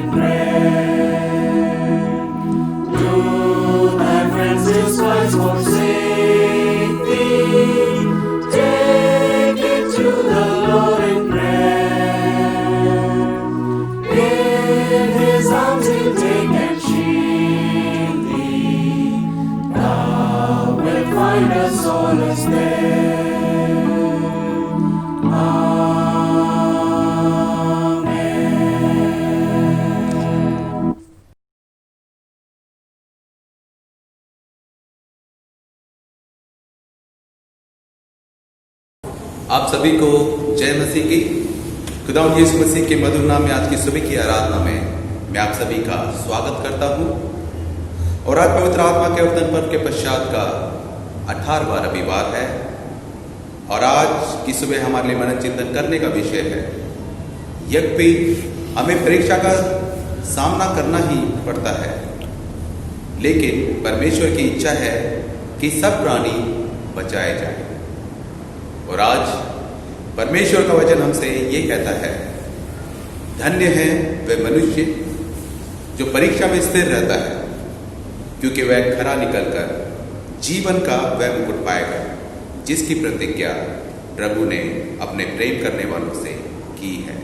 आप सभी को जय मसीह की। खुदावंद यीशु मसीह के मधुर नाम में आज की सुबह की आराधना में मैं आप सभी का स्वागत करता हूँ। और आज पवित्र आत्मा के अवतरण पर्व के पश्चात का 18वां रविवार है और आज की सुबह हमारे लिए मनन चिंतन करने का विषय है, यद्यपि हमें परीक्षा का सामना करना ही पड़ता है, लेकिन परमेश्वर की इच्छा है कि सब प्राणी बचाए जाएं। और आज परमेश्वर का वचन हमसे ये कहता है, धन्य है वह मनुष्य जो परीक्षा में स्थिर रहता है, क्योंकि वह खरा निकलकर जीवन का वह मुकुट पाएगा, जिसकी प्रतिज्ञा प्रभु ने अपने प्रेम करने वालों से की है।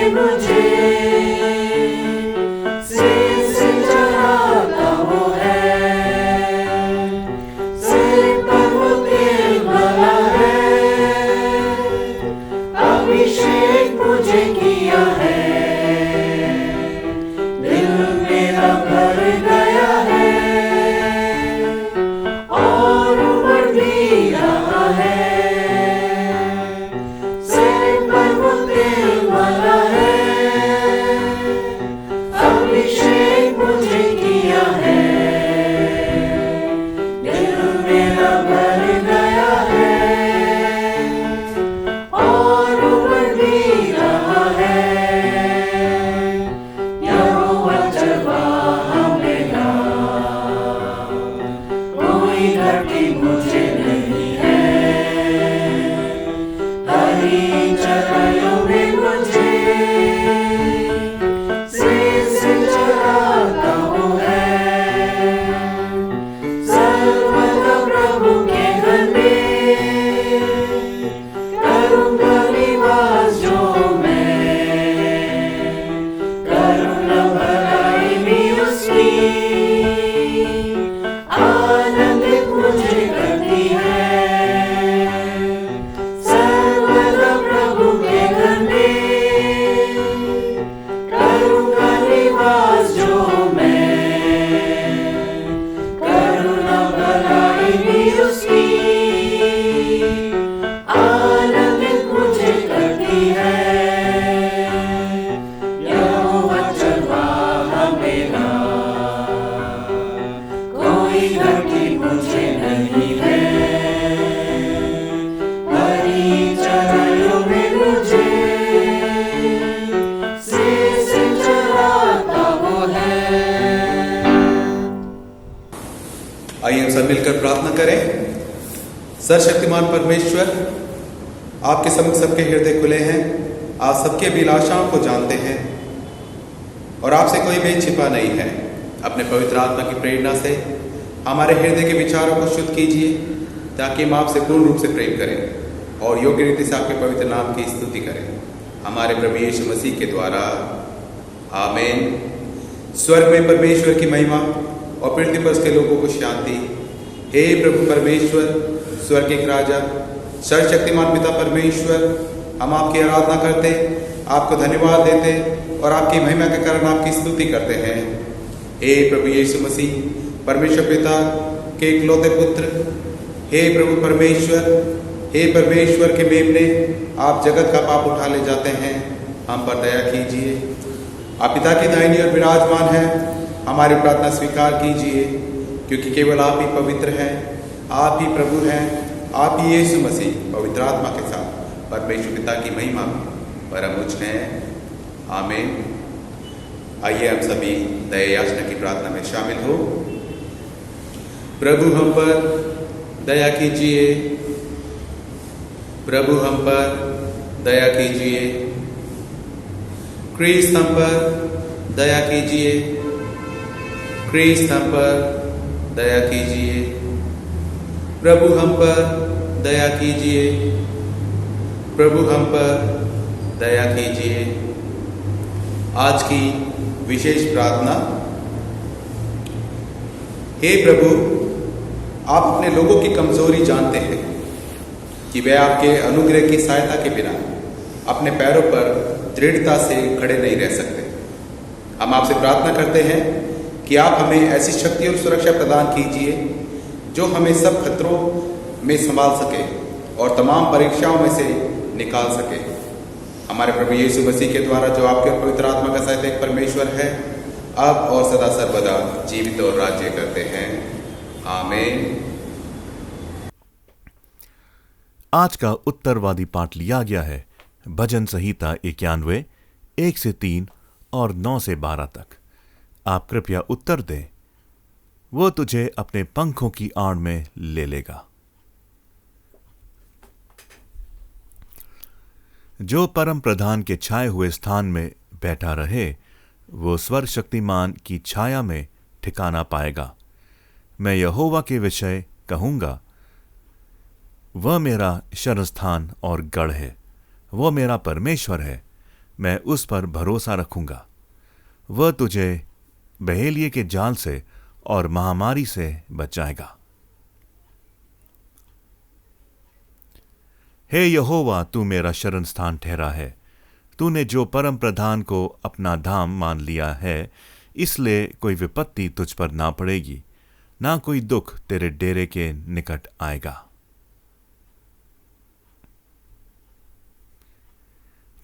मुझे से चढ़ाता वो है।
आइए हम सब मिलकर प्रार्थना करें। सर्वशक्तिमान परमेश्वर, आपके सम्मुख सबके हृदय खुले हैं, आप सबकी अभिलाषाओं को जानते हैं और आपसे कोई भेद छिपा नहीं है। अपने पवित्र आत्मा की प्रेरणा से हमारे हृदय के विचारों को शुद्ध कीजिए ताकि हम आपसे पूर्ण रूप से प्रेम करें और योग्य रीति से आपके पवित्र नाम की स्तुति करें, हमारे प्रभु यीशु मसीह के द्वारा, आमीन। स्वर्ग में परमेश्वर की महिमा और पृथ्वी पर उसके लोगों को शांति। हे प्रभु परमेश्वर, स्वर्ग के राजा, सर्वशक्तिमान पिता परमेश्वर, हम आपकी आराधना करते, आपको धन्यवाद देते और आपकी महिमा के कारण आपकी स्तुति करते हैं। हे प्रभु यीशु मसीह, परमेश्वर पिता के इकलौते पुत्र, हे प्रभु परमेश्वर, हे परमेश्वर के मेमने, आप जगत का पाप उठा ले जाते हैं, हम पर दया कीजिए। आप पिता की दाहिनी ओर विराजमान हैं, हमारी प्रार्थना स्वीकार कीजिए, क्योंकि केवल आप ही पवित्र हैं, आप ही प्रभु हैं, आप ही यीशु मसीह पवित्र आत्मा के साथ परमेश्वर पिता की महिमा में परम उच्च हैं, आमीन। आइए हम सभी दया याचना की प्रार्थना में शामिल हो। प्रभु हम पर दया कीजिए, प्रभु हम पर दया कीजिए, क्रिस्त हम पर दया कीजिए, क्रिस्त हम पर दया कीजिए, प्रभु हम पर दया कीजिए, प्रभु हम पर दया कीजिए। आज की विशेष प्रार्थना। हे प्रभु, आप अपने लोगों की कमजोरी जानते हैं कि वे आपके अनुग्रह की सहायता के बिना अपने पैरों पर दृढ़ता से खड़े नहीं रह सकते। हम आपसे प्रार्थना करते हैं कि आप हमें ऐसी शक्ति और सुरक्षा प्रदान कीजिए जो हमें सब खतरों में संभाल सके और तमाम परीक्षाओं में से निकाल सके। हमारे प्रभु यीशु मसीह के द्वारा जो आपके पवित्र आत्मा का सहित एक परमेश्वर है, अब और सदा सर्वदा जीवित और राज्य करते हैं, आमीन।
आज का उत्तरवादी पाठ लिया गया है भजन संहिता 91 1 से 3 और 9 से 12 तक। आप कृपया उत्तर दें, वो तुझे अपने पंखों की आड़ में ले लेगा। जो परम प्रधान के छाए हुए स्थान में बैठा रहे, वो सर्वशक्तिमान की छाया में ठिकाना पाएगा। मैं यहोवा के विषय कहूंगा, वह मेरा शरणस्थान और गढ़ है, वह मेरा परमेश्वर है, मैं उस पर भरोसा रखूंगा। वह तुझे बहेलिए के जाल से और महामारी से बचाएगा। हे यहोवा, तू मेरा शरण स्थान ठहरा है। तूने जो परम प्रधान को अपना धाम मान लिया है, इसलिए कोई विपत्ति तुझ पर ना पड़ेगी, ना कोई दुख तेरे डेरे के निकट आएगा।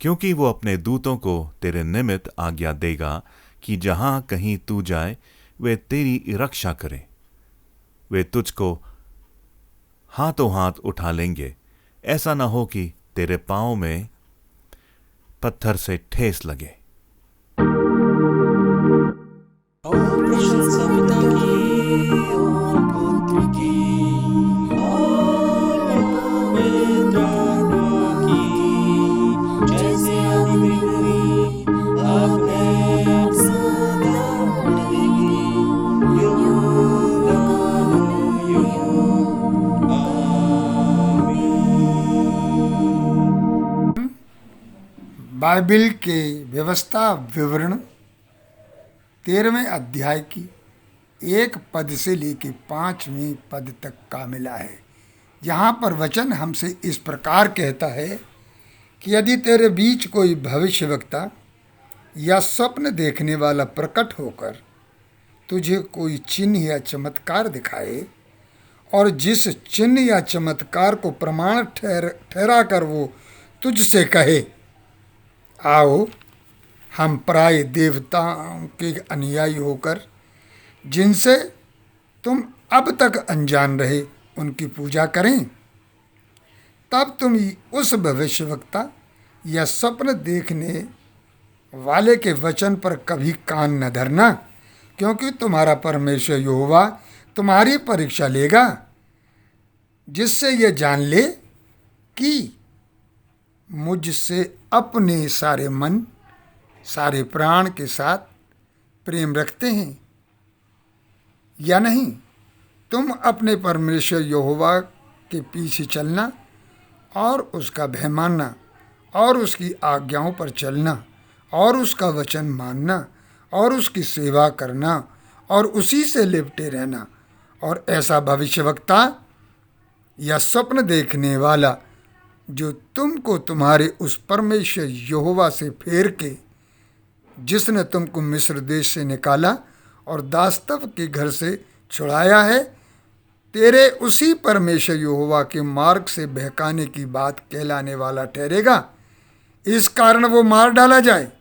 क्योंकि वो अपने दूतों को तेरे निमित्त आज्ञा देगा कि जहां कहीं तू जाए वे तेरी रक्षा करें। वे तुझको हाथों हाथ उठा लेंगे, ऐसा ना हो कि तेरे पांव में पत्थर से ठेस लगे।
और प्रशंसा पिता की और पुत्र की और पवित्र आत्मा की, जैसे आदि में हुई, अब है, अब सदा रहेगी, युग युग। आमीन।
बाइबिल के व्यवस्था विवरण 13वें अध्याय की 1 पद से लेके 5वें पद तक का मिला है। यहाँ पर वचन हमसे इस प्रकार कहता है कि यदि तेरे बीच कोई भविष्यवक्ता या स्वप्न देखने वाला प्रकट होकर तुझे कोई चिन्ह या चमत्कार दिखाए और जिस चिन्ह या चमत्कार को प्रमाण ठहरा कर वो तुझसे कहे, आओ हम पराये देवताओं के अनुयायी होकर जिनसे तुम अब तक अनजान रहे उनकी पूजा करें, तब तुम उस भविष्यवक्ता या स्वप्न देखने वाले के वचन पर कभी कान न धरना, क्योंकि तुम्हारा परमेश्वर यहोवा तुम्हारी परीक्षा लेगा, जिससे यह जान ले कि मुझसे अपने सारे मन, सारे प्राण के साथ प्रेम रखते हैं या नहीं। तुम अपने परमेश्वर यहोवा के पीछे चलना और उसका भय मानना और उसकी आज्ञाओं पर चलना और उसका वचन मानना और उसकी सेवा करना और उसी से लिपटे रहना। और ऐसा भविष्यवक्ता या स्वप्न देखने वाला जो तुमको तुम्हारे उस परमेश्वर यहोवा से फेर के, जिसने तुमको मिस्र देश से निकाला और दासत्व के घर से छुड़ाया है, तेरे उसी परमेश्वर यहोवा के मार्ग से बहकाने की बात कहलाने वाला ठहरेगा। इस कारण वो मार डाला जाए।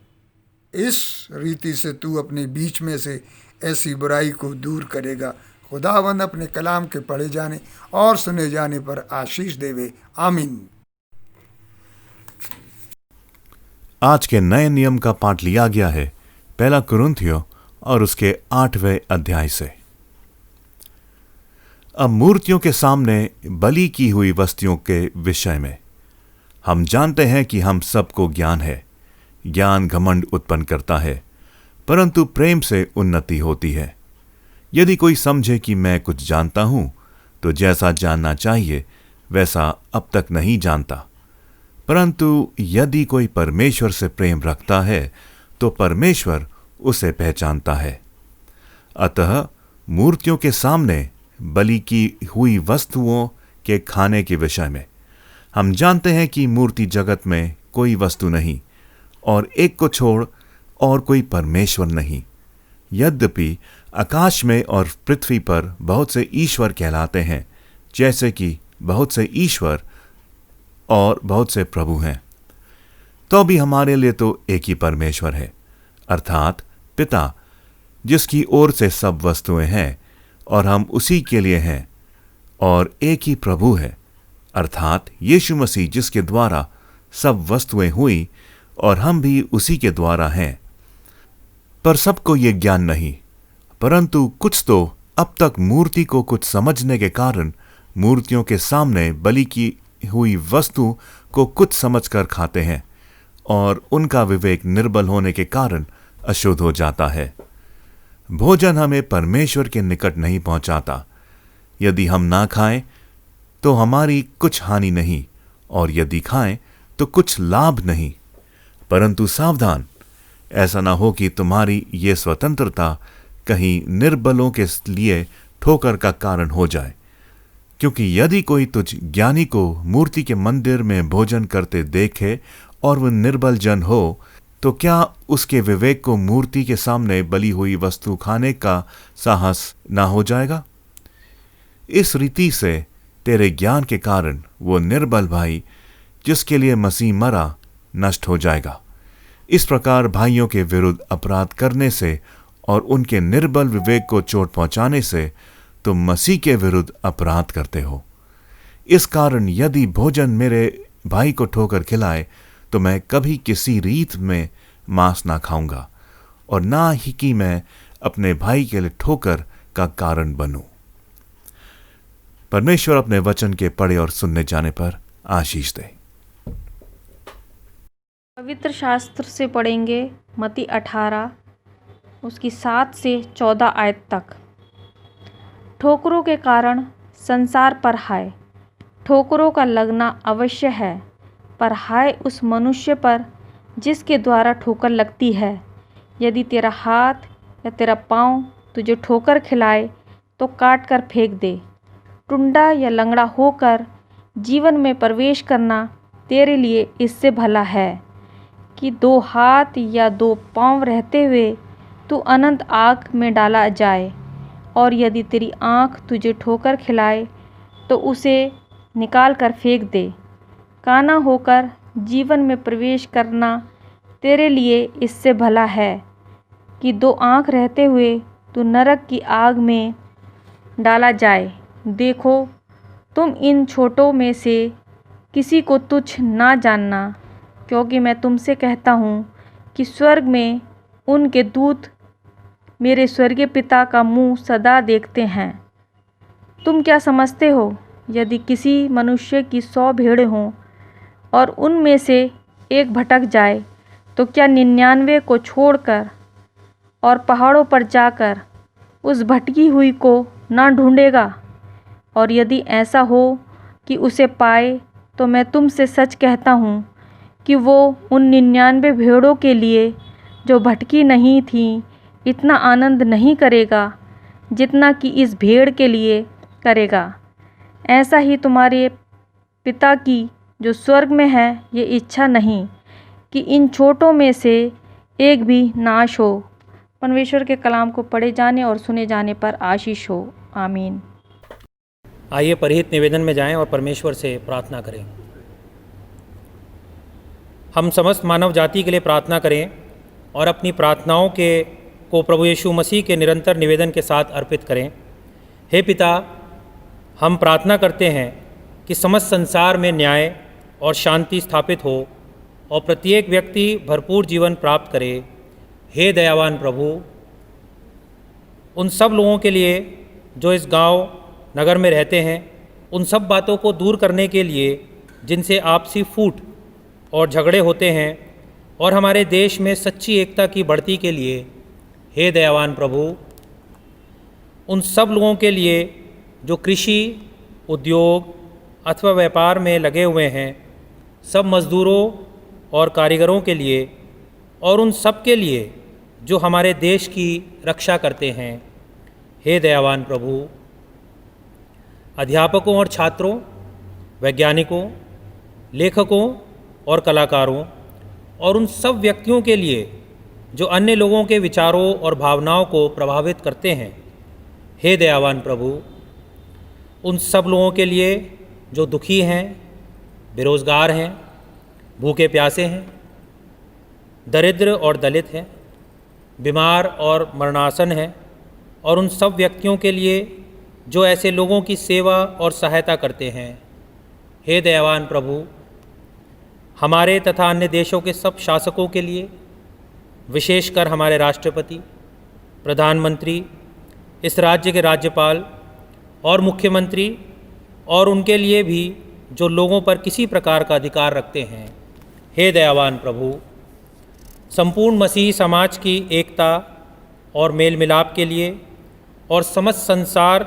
इस रीति से तू अपने बीच में से ऐसी बुराई को दूर करेगा। खुदावंद अपने कलाम के पढ़े जाने और सुने जाने पर आशीष देवे। आमीन।
आज के नए नियम का पाठ लिया गया है पहला कुरिन्थियों और उसके 8वें अध्याय से। अब मूर्तियों के सामने बलि की हुई वस्तुओं के विषय में हम जानते हैं कि हम सबको ज्ञान है। ज्ञान घमंड उत्पन्न करता है, परंतु प्रेम से उन्नति होती है। यदि कोई समझे कि मैं कुछ जानता हूं, तो जैसा जानना चाहिए वैसा अब तक नहीं जानता। परंतु यदि कोई परमेश्वर से प्रेम रखता है, तो परमेश्वर उसे पहचानता है। अतः मूर्तियों के सामने बलि की हुई वस्तुओं के खाने के विषय में हम जानते हैं कि मूर्ति जगत में कोई वस्तु नहीं और एक को छोड़ और कोई परमेश्वर नहीं। यद्यपि आकाश में और पृथ्वी पर बहुत से ईश्वर कहलाते हैं, जैसे कि बहुत से ईश्वर और बहुत से प्रभु हैं, तो भी हमारे लिए तो एक ही परमेश्वर है, अर्थात पिता, जिसकी ओर से सब वस्तुएं हैं और हम उसी के लिए हैं। और एक ही प्रभु है, अर्थात यीशु मसीह, जिसके द्वारा सब वस्तुएं हुई और हम भी उसी के द्वारा हैं। पर सबको ये ज्ञान नहीं, परंतु कुछ तो अब तक मूर्ति को कुछ समझने के कारण मूर्तियों के सामने बलि की हुई वस्तु को कुछ समझकर खाते हैं और उनका विवेक निर्बल होने के कारण अशुद्ध हो जाता है। भोजन हमें परमेश्वर के निकट नहीं पहुंचाता। यदि हम ना खाएं तो हमारी कुछ हानि नहीं, और यदि खाएं तो कुछ लाभ नहीं। परंतु सावधान, ऐसा ना हो कि तुम्हारी ये स्वतंत्रता कहीं निर्बलों के लिए ठोकर का कारण हो जाए। क्योंकि यदि कोई तुझ ज्ञानी को मूर्ति के मंदिर में भोजन करते देखे और वह निर्बल जन हो, तो क्या उसके विवेक को मूर्ति के सामने बली हुई वस्तु खाने का साहस ना हो जाएगा? इस रीति से तेरे ज्ञान के कारण वो निर्बल भाई, जिसके लिए मसीह मरा, नष्ट हो जाएगा। इस प्रकार भाइयों के विरुद्ध अपराध करने से और उनके निर्बल विवेक को चोट पहुंचाने से तुम मसीह के विरुद्ध अपराध करते हो। इस कारण यदि भोजन मेरे भाई को ठोकर खिलाए, तो मैं कभी किसी रीत में मांस ना खाऊंगा, और ना ही कि मैं अपने भाई के लिए ठोकर का कारण बनूं। परमेश्वर अपने वचन के पढ़े और सुनने जाने पर आशीष दे।
पवित्र शास्त्र से पढ़ेंगे मत्ती 18 उसकी 7 से 14 आयत तक। ठोकरों के कारण संसार पर हाय। ठोकरों का लगना अवश्य है, पर हाय उस मनुष्य पर जिसके द्वारा ठोकर लगती है। यदि तेरा हाथ या तेरा पाँव तुझे ठोकर खिलाए तो काट कर फेंक दे। टुंडा या लंगड़ा होकर जीवन में प्रवेश करना तेरे लिए इससे भला है कि 2 हाथ या 2 पाँव रहते हुए तू अनंत आग में डाला जाए। और यदि तेरी आँख तुझे ठोकर खिलाए तो उसे निकाल कर फेंक दे। काना होकर जीवन में प्रवेश करना तेरे लिए इससे भला है कि 2 आँख रहते हुए तू नरक की आग में डाला जाए। देखो, तुम इन छोटों में से किसी को तुच्छ ना जानना, क्योंकि मैं तुमसे कहता हूँ कि स्वर्ग में उनके दूत मेरे स्वर्गीय पिता का मुँह सदा देखते हैं। तुम क्या समझते हो, यदि किसी मनुष्य की 100 भेड़ें हों और उनमें से एक भटक जाए, तो क्या 99 को छोड़कर और पहाड़ों पर जाकर उस भटकी हुई को ना ढूंढेगा? और यदि ऐसा हो कि उसे पाए, तो मैं तुमसे सच कहता हूँ कि वो उन 99 भेड़ों के लिए जो भटकी नहीं थीं इतना आनंद नहीं करेगा जितना कि इस भेड़ के लिए करेगा। ऐसा ही तुम्हारे पिता की जो स्वर्ग में है ये इच्छा नहीं कि इन छोटों में से एक भी नाश हो। परमेश्वर के कलाम को पढ़े जाने और सुने जाने पर आशीष हो। आमीन।
आइए परहित निवेदन में जाएं और परमेश्वर से प्रार्थना करें। हम समस्त मानव जाति के लिए प्रार्थना करें और अपनी प्रार्थनाओं को प्रभु यीशु मसीह के निरंतर निवेदन के साथ अर्पित करें। हे पिता, हम प्रार्थना करते हैं कि समस्त संसार में न्याय और शांति स्थापित हो और प्रत्येक व्यक्ति भरपूर जीवन प्राप्त करे। हे दयावान प्रभु, उन सब लोगों के लिए जो इस गांव नगर में रहते हैं, उन सब बातों को दूर करने के लिए जिनसे आपसी फूट और झगड़े होते हैं, और हमारे देश में सच्ची एकता की बढ़ती के लिए, हे दयावान प्रभु, उन सब लोगों के लिए जो कृषि, उद्योग अथवा व्यापार में लगे हुए हैं, सब मज़दूरों और कारीगरों के लिए, और उन सब के लिए जो हमारे देश की रक्षा करते हैं, हे दयावान प्रभु, अध्यापकों और छात्रों, वैज्ञानिकों, लेखकों और कलाकारों, और उन सब व्यक्तियों के लिए जो अन्य लोगों के विचारों और भावनाओं को प्रभावित करते हैं, हे दयावान प्रभु, उन सब लोगों के लिए जो दुखी हैं, बेरोज़गार हैं, भूखे प्यासे हैं, दरिद्र और दलित हैं, बीमार और मरणासन हैं, और उन सब व्यक्तियों के लिए जो ऐसे लोगों की सेवा और सहायता करते हैं, हे दयावान प्रभु, हमारे तथा अन्य देशों के सब शासकों के लिए, विशेषकर हमारे राष्ट्रपति, प्रधानमंत्री, इस राज्य के राज्यपाल और मुख्यमंत्री, और उनके लिए भी जो लोगों पर किसी प्रकार का अधिकार रखते हैं, हे दयावान प्रभु, संपूर्ण मसीही समाज की एकता और मेल मिलाप के लिए और समस्त संसार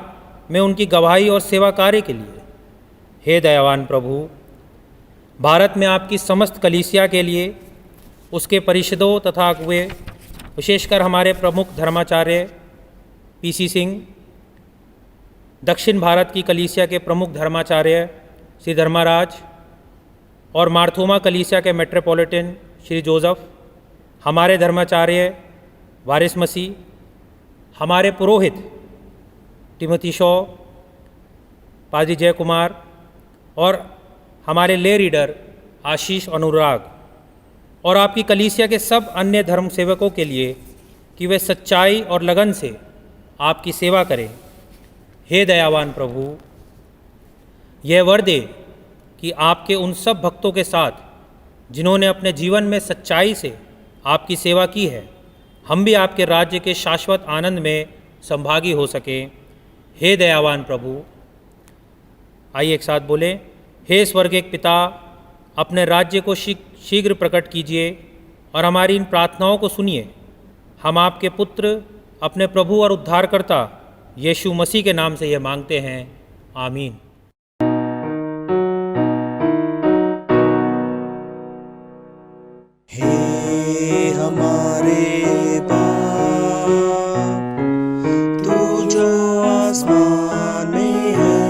में उनकी गवाही और सेवा कार्य के लिए, हे दयावान प्रभु, भारत में आपकी समस्त कलीसिया के लिए, उसके परिषदों तथा अगुए, विशेषकर हमारे प्रमुख धर्माचार्य पीसी सिंह, दक्षिण भारत की कलीसिया के प्रमुख धर्माचार्य श्री धर्माराज और मार्थोमा कलीसिया के मेट्रोपॉलिटन श्री जोसेफ, हमारे धर्माचार्य वारिस मसीह, हमारे पुरोहित टिमोथी शॉ, पादरी जय कुमार, और हमारे ले रीडर आशीष अनुराग, और आपकी कलीसिया के सब अन्य धर्म सेवकों के लिए कि वे सच्चाई और लगन से आपकी सेवा करें। हे दयावान प्रभु, यह वर दे कि आपके उन सब भक्तों के साथ जिन्होंने अपने जीवन में सच्चाई से आपकी सेवा की है, हम भी आपके राज्य के शाश्वत आनंद में संभागी हो सकें। हे दयावान प्रभु, आइए एक साथ बोलें, हे स्वर्गिक पिता, अपने राज्य को शीघ्र प्रकट कीजिए और हमारी इन प्रार्थनाओं को सुनिए। हम आपके पुत्र, अपने प्रभु और उद्धारकर्ता यीशु मसीह के नाम से यह मांगते हैं। आमीन।
हे हमारे बाप, तू जो आसमान में है,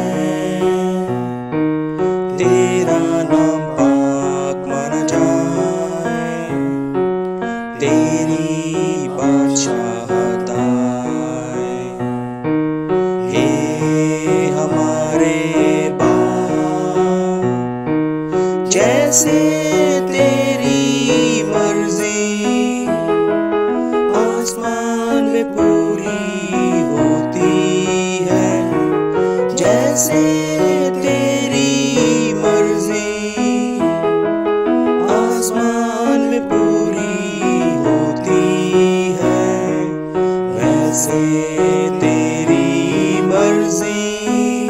तेरा नाम पाक माना जाए, तेरी बादशाहत आए। हे हमारे बाप, जैसे आसमान में पूरी होती है, जैसे तेरी मर्जी आसमान में पूरी होती है, वैसे तेरी मर्जी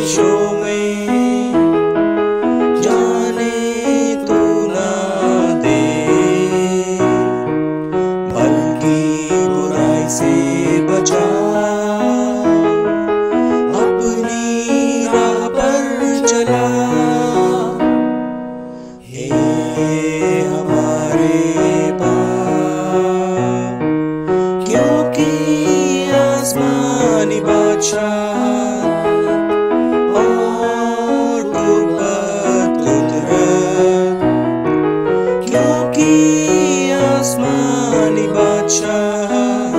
देशों में जाने तू ना दे, बल्कि बुराई से बचा, अपनी राह पर चला। हे हमारे बाप, क्योंकि आसमानी बादशाह और कुव्वत कुदरत, क्योंकि आसमानी बादशाह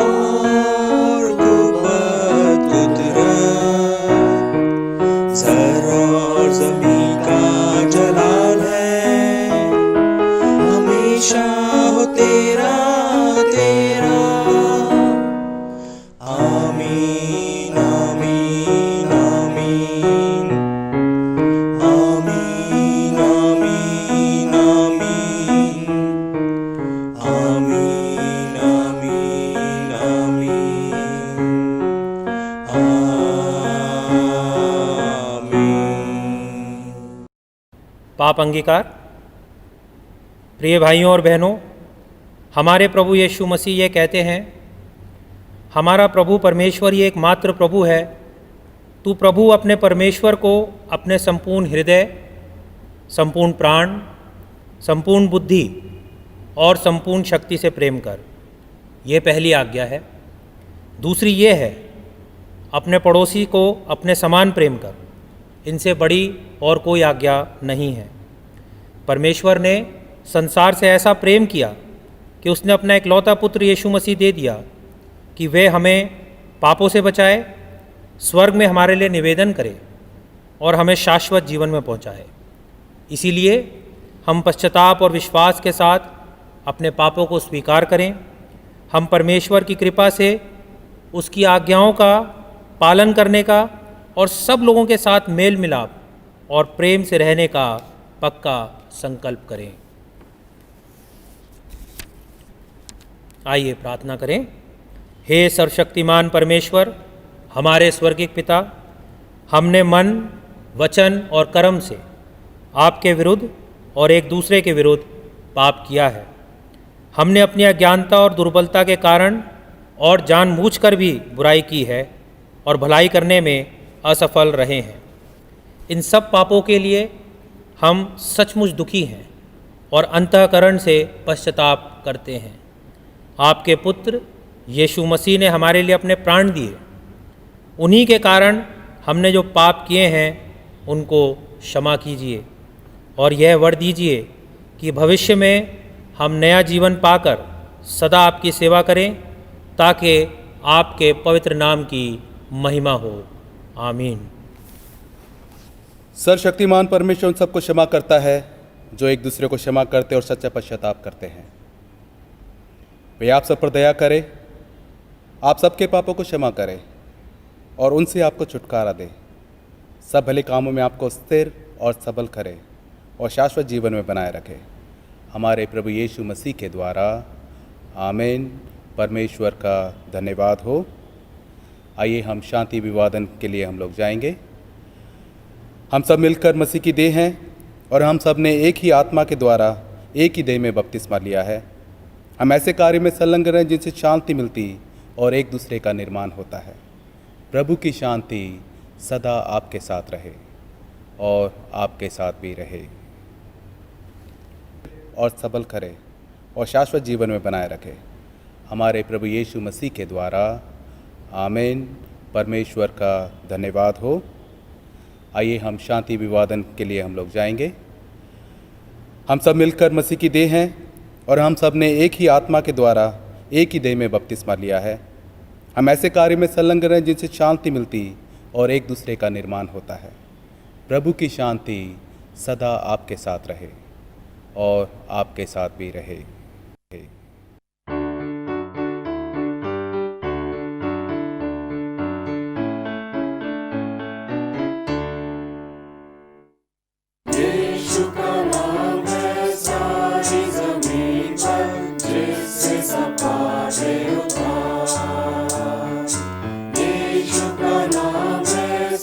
और कुव्वत कुदरत, ज़र और ज़मीं का जलाल है, हमेशा हो तेरा तेरा। आमीन आमीन आमीन, आमीन आमीन आमीन, आमीन आमीन आमीन, आमीन।
पाप अंगीकार। प्रिय भाइयों और बहनों, हमारे प्रभु यीशु मसीह ये कहते हैं, हमारा प्रभु परमेश्वर ही एकमात्र प्रभु है। तू प्रभु अपने परमेश्वर को अपने संपूर्ण हृदय, संपूर्ण प्राण, संपूर्ण बुद्धि और संपूर्ण शक्ति से प्रेम कर। ये पहली आज्ञा है। दूसरी ये है, अपने पड़ोसी को अपने समान प्रेम कर। इनसे बड़ी और कोई आज्ञा नहीं है। परमेश्वर ने संसार से ऐसा प्रेम किया कि उसने अपना इकलौता पुत्र यीशु मसीह दे दिया कि वे हमें पापों से बचाए, स्वर्ग में हमारे लिए निवेदन करे और हमें शाश्वत जीवन में पहुंचाए। इसीलिए हम पश्चाताप और विश्वास के साथ अपने पापों को स्वीकार करें। हम परमेश्वर की कृपा से उसकी आज्ञाओं का पालन करने का और सब लोगों के साथ मेल मिलाप और प्रेम से रहने का पक्का संकल्प करें। आइए प्रार्थना करें। हे सर्वशक्तिमान परमेश्वर, हमारे स्वर्गिक पिता, हमने मन, वचन और कर्म से आपके विरुद्ध और एक दूसरे के विरुद्ध पाप किया है। हमने अपनी अज्ञानता और दुर्बलता के कारण और जानबूझकर भी बुराई की है और भलाई करने में असफल रहे हैं। इन सब पापों के लिए हम सचमुच दुखी हैं और अंतःकरण से पश्चाताप करते हैं। आपके पुत्र यीशु मसीह ने हमारे लिए अपने प्राण दिए। उन्हीं के कारण हमने जो पाप किए हैं उनको क्षमा कीजिए और यह वर दीजिए कि भविष्य में हम नया जीवन पाकर सदा आपकी सेवा करें, ताकि आपके पवित्र नाम की महिमा हो। आमीन।
सर्वशक्तिमान परमेश्वर उन सबको क्षमा करता है जो एक दूसरे को क्षमा करते और सच्चा पश्चाताप करते हैं। वे आप सब पर दया करे, आप सबके पापों को क्षमा करे और उनसे आपको छुटकारा दे, सब भले कामों में आपको स्थिर और सबल करे और शाश्वत जीवन में बनाए रखे, हमारे प्रभु यीशु मसीह के द्वारा। आमीन। परमेश्वर का धन्यवाद हो। आइए हम शांति अभिवादन के लिए हम लोग जाएंगे। हम सब मिलकर मसीह की देह हैं और हम सब ने एक ही आत्मा के द्वारा एक ही देह में बपतिस्मा लिया है। हम ऐसे कार्य में संलग्न रहें जिनसे शांति मिलती और एक दूसरे का निर्माण होता है। प्रभु की शांति सदा आपके साथ रहे और आपके साथ भी रहे और सबल करे और शाश्वत जीवन में बनाए रखे, हमारे प्रभु यीशु मसीह के द्वारा। आमीन। परमेश्वर का धन्यवाद हो। आइए हम शांति अभिवादन के लिए हम लोग जाएंगे। हम सब मिलकर मसीह की देह हैं और हम सब ने एक ही आत्मा के द्वारा एक ही देह में बपतिस्मा लिया है। हम ऐसे कार्य में संलग्न रहें जिनसे शांति मिलती और एक दूसरे का निर्माण होता है। प्रभु की शांति सदा आपके साथ रहे और आपके साथ भी रहे।
यीशु का नाम है सारी जमीन पर, जिससे सब पापे उतार। यीशु का नाम है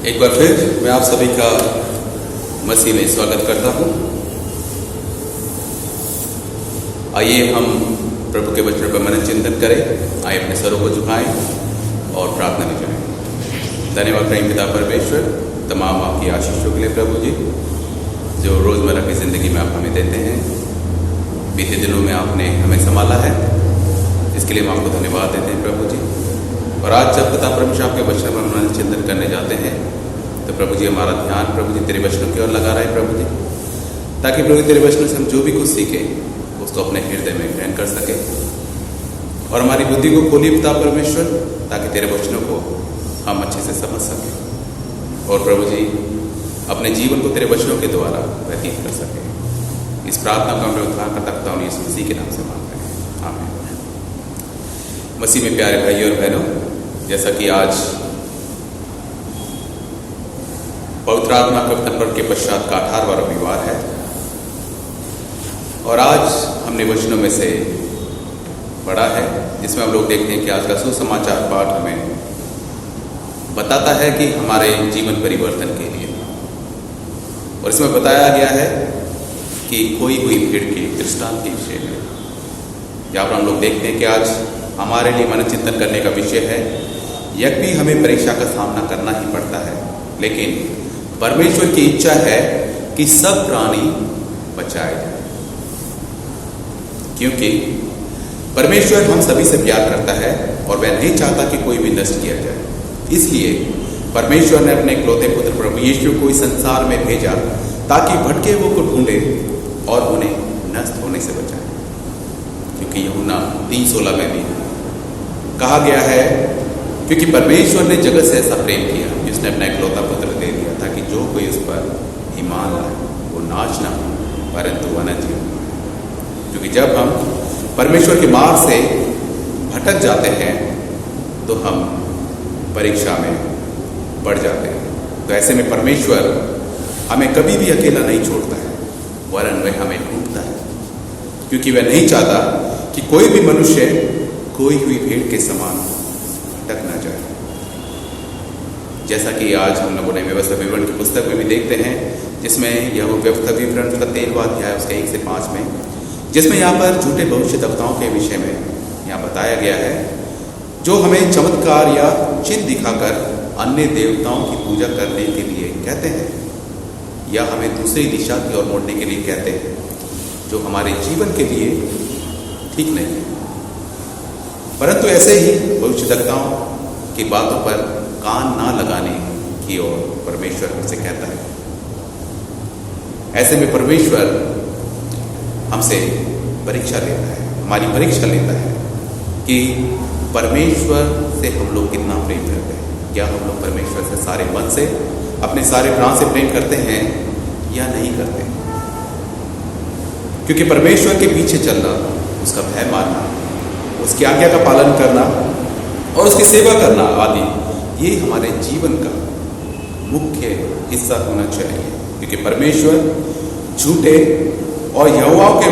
एक बार फिर मैं आप सभी का मसीह में स्वागत करता हूँ। आइए हम प्रभु के वचनों पर मनन चिंतन करें। आइए अपने सरों को झुकाएं और प्रार्थना में जाएं। धन्यवाद प्रेम पिता परमेश्वर, तमाम आपकी आशीषों के लिए प्रभु जी, जो रोज़मर्रा की ज़िंदगी में आप हमें देते हैं। बीते दिनों में आपने हमें संभाला है, इसके लिए हम आपको धन्यवाद देते हैं प्रभु जी। और आज जब पिता परमेश्वर आपके वचन पर मनन चिंतन करने जाते हैं तो प्रभु जी हमारा ध्यान प्रभु जी तेरे वचनों की ओर लगा रहे प्रभु जी, ताकि प्रभु तेरे वचनों से हम जो भी कुछ सीखें उसको अपने हृदय में ग्रहण कर सके और हमारी बुद्धि को खोलिए पिता परमेश्वर, ताकि तेरे वचनों को हम अच्छे से समझ सकें और प्रभु जी अपने जीवन को तेरे वचनों के द्वारा व्यतीत कर सकें। इस प्रार्थना को मैं उद्धार करता हूँ यीशु मसीह के नाम से मांगते हैं, आमीन। मसीह में प्यारे भाइयों और बहनों, जैसा कि आज पवित्र आत्मा के अवतरण पर्व के पश्चात का 18वां रविवार है और आज हमने वचनों में से पढ़ा है, जिसमें हम लोग देखते हैं कि आज का सुसमाचार पाठ हमें बताता है कि हमारे जीवन परिवर्तन के लिए, और इसमें बताया गया है कि खोई हुई भीड़ के दृष्टांत के विषय में। यहाँ पर हम लोग देखते हैं कि आज हमारे लिए मन चिंतन करने का विषय है, यद्यपि हमें परीक्षा का सामना करना ही पड़ता है, लेकिन परमेश्वर की इच्छा है कि सब प्राणी बचाए जाए, क्योंकि परमेश्वर हम सभी से प्यार करता है और वह नहीं चाहता कि कोई भी नष्ट किया जाए। इसलिए परमेश्वर ने अपने इकलौते पुत्र प्रभु यीशु को इस संसार में भेजा ताकि भटके हुए को ढूंढे और उन्हें नष्ट होने से बचाए। क्योंकि यूहन्ना 3:16 में भी कहा गया है, क्योंकि परमेश्वर ने जगत से ऐसा प्रेम किया जिसने अपना इकलौता पुत्र दे दिया ताकि जो कोई उस पर ईमान लाए वो नाश ना हो परंतु अनंत जीवन पाए। क्योंकि जब हम परमेश्वर के मार्ग से भटक जाते हैं तो हम परीक्षा में पड़ जाते हैं। तो ऐसे में परमेश्वर हमें कभी भी अकेला नहीं छोड़ता है, वरन वह हमें ढूंढता है, क्योंकि वह नहीं चाहता कि कोई भी मनुष्य खोई हुई भीड़ के समान भटक ना जाए। जैसा कि आज हम लोगों ने व्यवस्था विवरण की पुस्तक में भी देखते हैं, जिसमें यह व्यवस्था विवरण का 13वां अध्याय उसके 1 से 5 में, जिसमें यहाँ पर झूठे भविष्यद्वक्ताओं के विषय में यहाँ बताया गया है, जो हमें चमत्कार या चिन्ह दिखाकर अन्य देवताओं की पूजा करने के लिए कहते हैं या हमें दूसरी दिशा की ओर मोड़ने के लिए कहते हैं, जो हमारे जीवन के लिए ठीक नहीं है। परंतु ऐसे ही भविष्यद्वक्ताओं की बातों पर कान ना लगाने की ओर परमेश्वर हमसे कहता है। ऐसे में परमेश्वर हमसे परीक्षा लेता है, हमारी परीक्षा लेता है कि परमेश्वर से हम लोग कितना प्रेम करते हैं। क्या हम लोग परमेश्वर से सारे मन से, अपने सारे प्राण से प्रेम करते हैं या नहीं करते। क्योंकि परमेश्वर के पीछे चलना, उसका भय मानना, उसकी आज्ञा का पालन करना और उसकी सेवा करना आदि, ये हमारे जीवन का मुख्य हिस्सा होना चाहिए। क्योंकि परमेश्वर झूठे और यहोवा के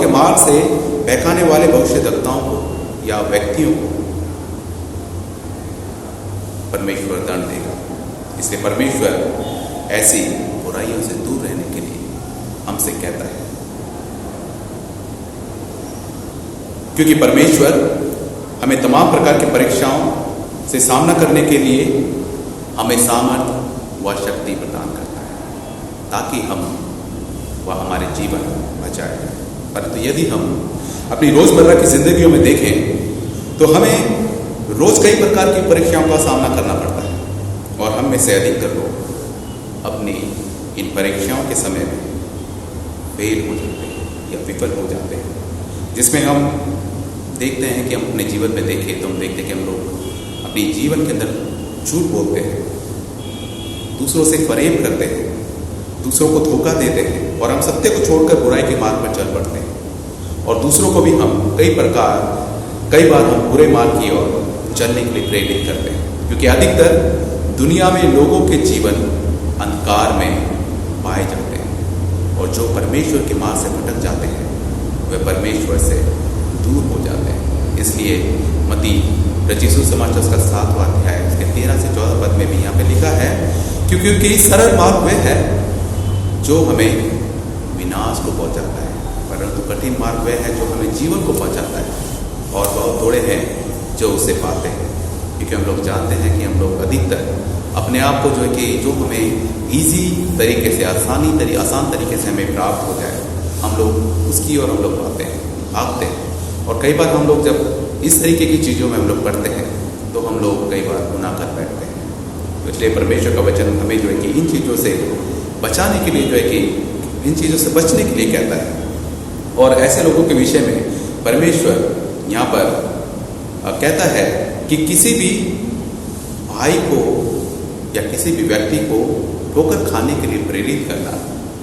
मार्ग से बहकाने वाले भविष्यद्वक्ताओं को या व्यक्तियों को परमेश्वर दंड देगा। इसलिए परमेश्वर ऐसी बुराइयों से दूर रहने के लिए हमसे कहता है, क्योंकि परमेश्वर हमें तमाम प्रकार की परीक्षाओं से सामना करने के लिए हमें सामर्थ्य व शक्ति प्रदान करता है ताकि हम वह हमारे जीवन बचाए जाए। परंतु यदि हम अपनी रोजमर्रा की जिंदगियों में देखें तो हमें रोज कई प्रकार की परीक्षाओं का सामना करना पड़ता है और हम में से अधिकतर लोग अपनी इन परीक्षाओं के समय में फेल हो जाते हैं या विफल हो जाते हैं, जिसमें हम देखते हैं कि हम अपने जीवन में देखें तो हम देखते हैं कि हम लोग अपने जीवन के अंदर झूठ बोलते हैं, दूसरों से फरेब करते हैं, दूसरों को धोखा देते हैं और हम सत्य को छोड़कर बुराई के मार्ग पर चल पड़ते हैं और दूसरों को भी हम कई बार हम बुरे मार्ग की ओर चलने के लिए प्रेरित करते हैं। क्योंकि अधिकतर दुनिया में लोगों के जीवन अंधकार में पाए जाते हैं और जो परमेश्वर के मार्ग से भटक जाते हैं वे परमेश्वर से दूर हो जाते हैं। इसलिए मत्ती रचित सुसमाचार का 7वां अध्याय उसके 13 से 14 पद में भी यहाँ पे लिखा है क्योंकि सरल मार्ग वह है जो हमें विनाश को पहुंचाता है, परंतु कठिन मार्ग वह है जो हमें जीवन को पहुंचाता है। और बहुत थोड़े हैं जो उसे पाते हैं, क्योंकि हम लोग जानते हैं कि हम लोग अधिकतर अपने आप को जो है कि जो हमें ईजी तरीके से आसान तरीके से हमें प्राप्त हो जाए, हम लोग उसकी ओर हम लोग भागते हैं। और कई बार हम लोग जब इस तरीके की चीज़ों में हम लोग पढ़ते हैं तो हम लोग कई बार गुनाह कर बैठते हैं। तो इसलिए परमेश्वर का वचन हमें जो है कि इन चीज़ों से बचाने के लिए जो है कि इन चीज़ों से बचने के लिए कहता है। और ऐसे लोगों के विषय में परमेश्वर यहाँ पर कहता है कि किसी भी भाई को या किसी भी व्यक्ति को ठोकर खाने के लिए प्रेरित करना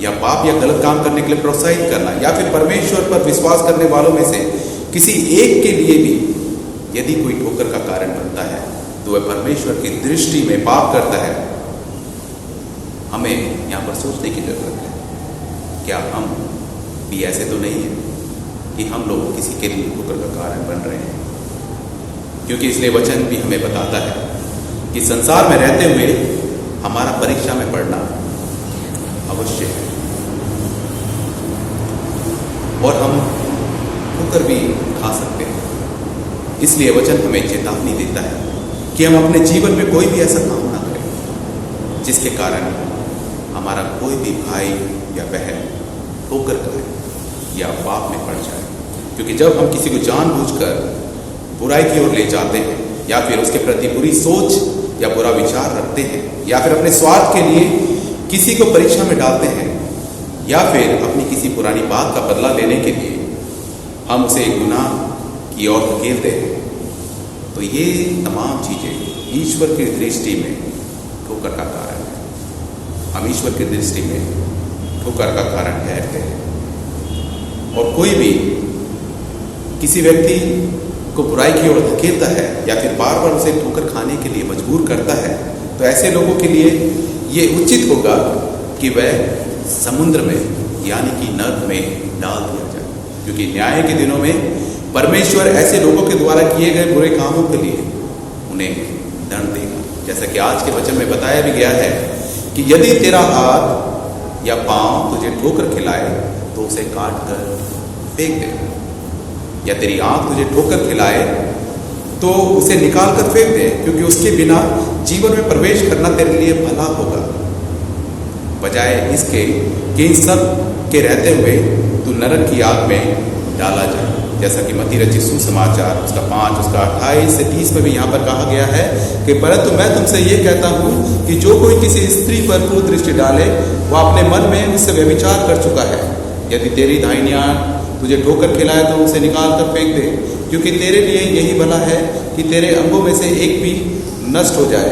या पाप या गलत काम करने के लिए प्रोत्साहित करना या फिर परमेश्वर पर विश्वास करने वालों में से किसी एक के लिए भी यदि कोई ठोकर का कारण बनता है तो वह परमेश्वर की दृष्टि में पाप करता है। हमें यहाँ पर सोचने की जरूरत है, क्या हम भी ऐसे तो नहीं है कि हम लोग किसी के लिए ठोकर का कारण बन रहे हैं? क्योंकि इसलिए वचन भी हमें बताता है कि संसार में रहते हुए हमारा परीक्षा में पढ़ना अवश्य है और हम ठोकर भी खा सकते हैं। इसलिए वचन हमें चेतावनी देता है कि हम अपने जीवन में कोई भी ऐसा काम ना करें जिसके कारण हमारा कोई भी भाई या बहन ठोकर खाए या पाप में पड़ जाए। क्योंकि जब हम किसी को जानबूझकर बुराई की ओर ले जाते हैं या फिर उसके प्रति बुरी सोच या बुरा विचार रखते हैं या फिर अपने स्वार्थ के लिए किसी को परीक्षा में डालते हैं या फिर अपनी किसी पुरानी बात का बदला लेने के लिए हम उसे गुनाह की ओर धकेलते हैं, तो ये तमाम चीजें ईश्वर की दृष्टि में ठोकर का कारण है। हम ईश्वर की दृष्टि में ठोकर का कारण ठहरते हैं। और कोई भी किसी व्यक्ति को बुराई की ओर धकेलता है या फिर बार बार उसे ठोकर खाने के लिए मजबूर करता है, तो ऐसे लोगों के लिए ये उचित होगा कि वह समुद्र में यानी कि नर्क में डाल दिया जाए। क्योंकि न्याय के दिनों में परमेश्वर ऐसे लोगों के द्वारा किए गए बुरे कामों के लिए उन्हें दंड देगा। जैसा कि आज के वचन में बताया भी गया है कि यदि तेरा हाथ या पांव तुझे ठोकर खिलाए तो उसे काट कर फेंक दे, या तेरी आंख तुझे ठोकर खिलाए तो उसे निकाल कर फेंक दे, क्योंकि उसके बिना जीवन में प्रवेश करना तेरे लिए भला होगा, बजाय इसके कि इन सब के रहते हुए तू नरक की आग में डाला जाए। जैसा कि मत्ती रचित सुसमाचार उसका 5 उसका 28 से 30 में भी यहाँ पर कहा गया है कि परंतु मैं तुमसे ये कहता हूँ कि जो कोई किसी स्त्री पर कुदृष्टि डाले वह अपने मन में उससे व्यभिचार कर चुका है। यदि तेरी दाहिनी आंख तुझे ठोकर खिलाए तो उसे निकाल कर फेंक दे, क्योंकि तेरे लिए यही भला है कि तेरे अंगों में से एक भी नष्ट हो जाए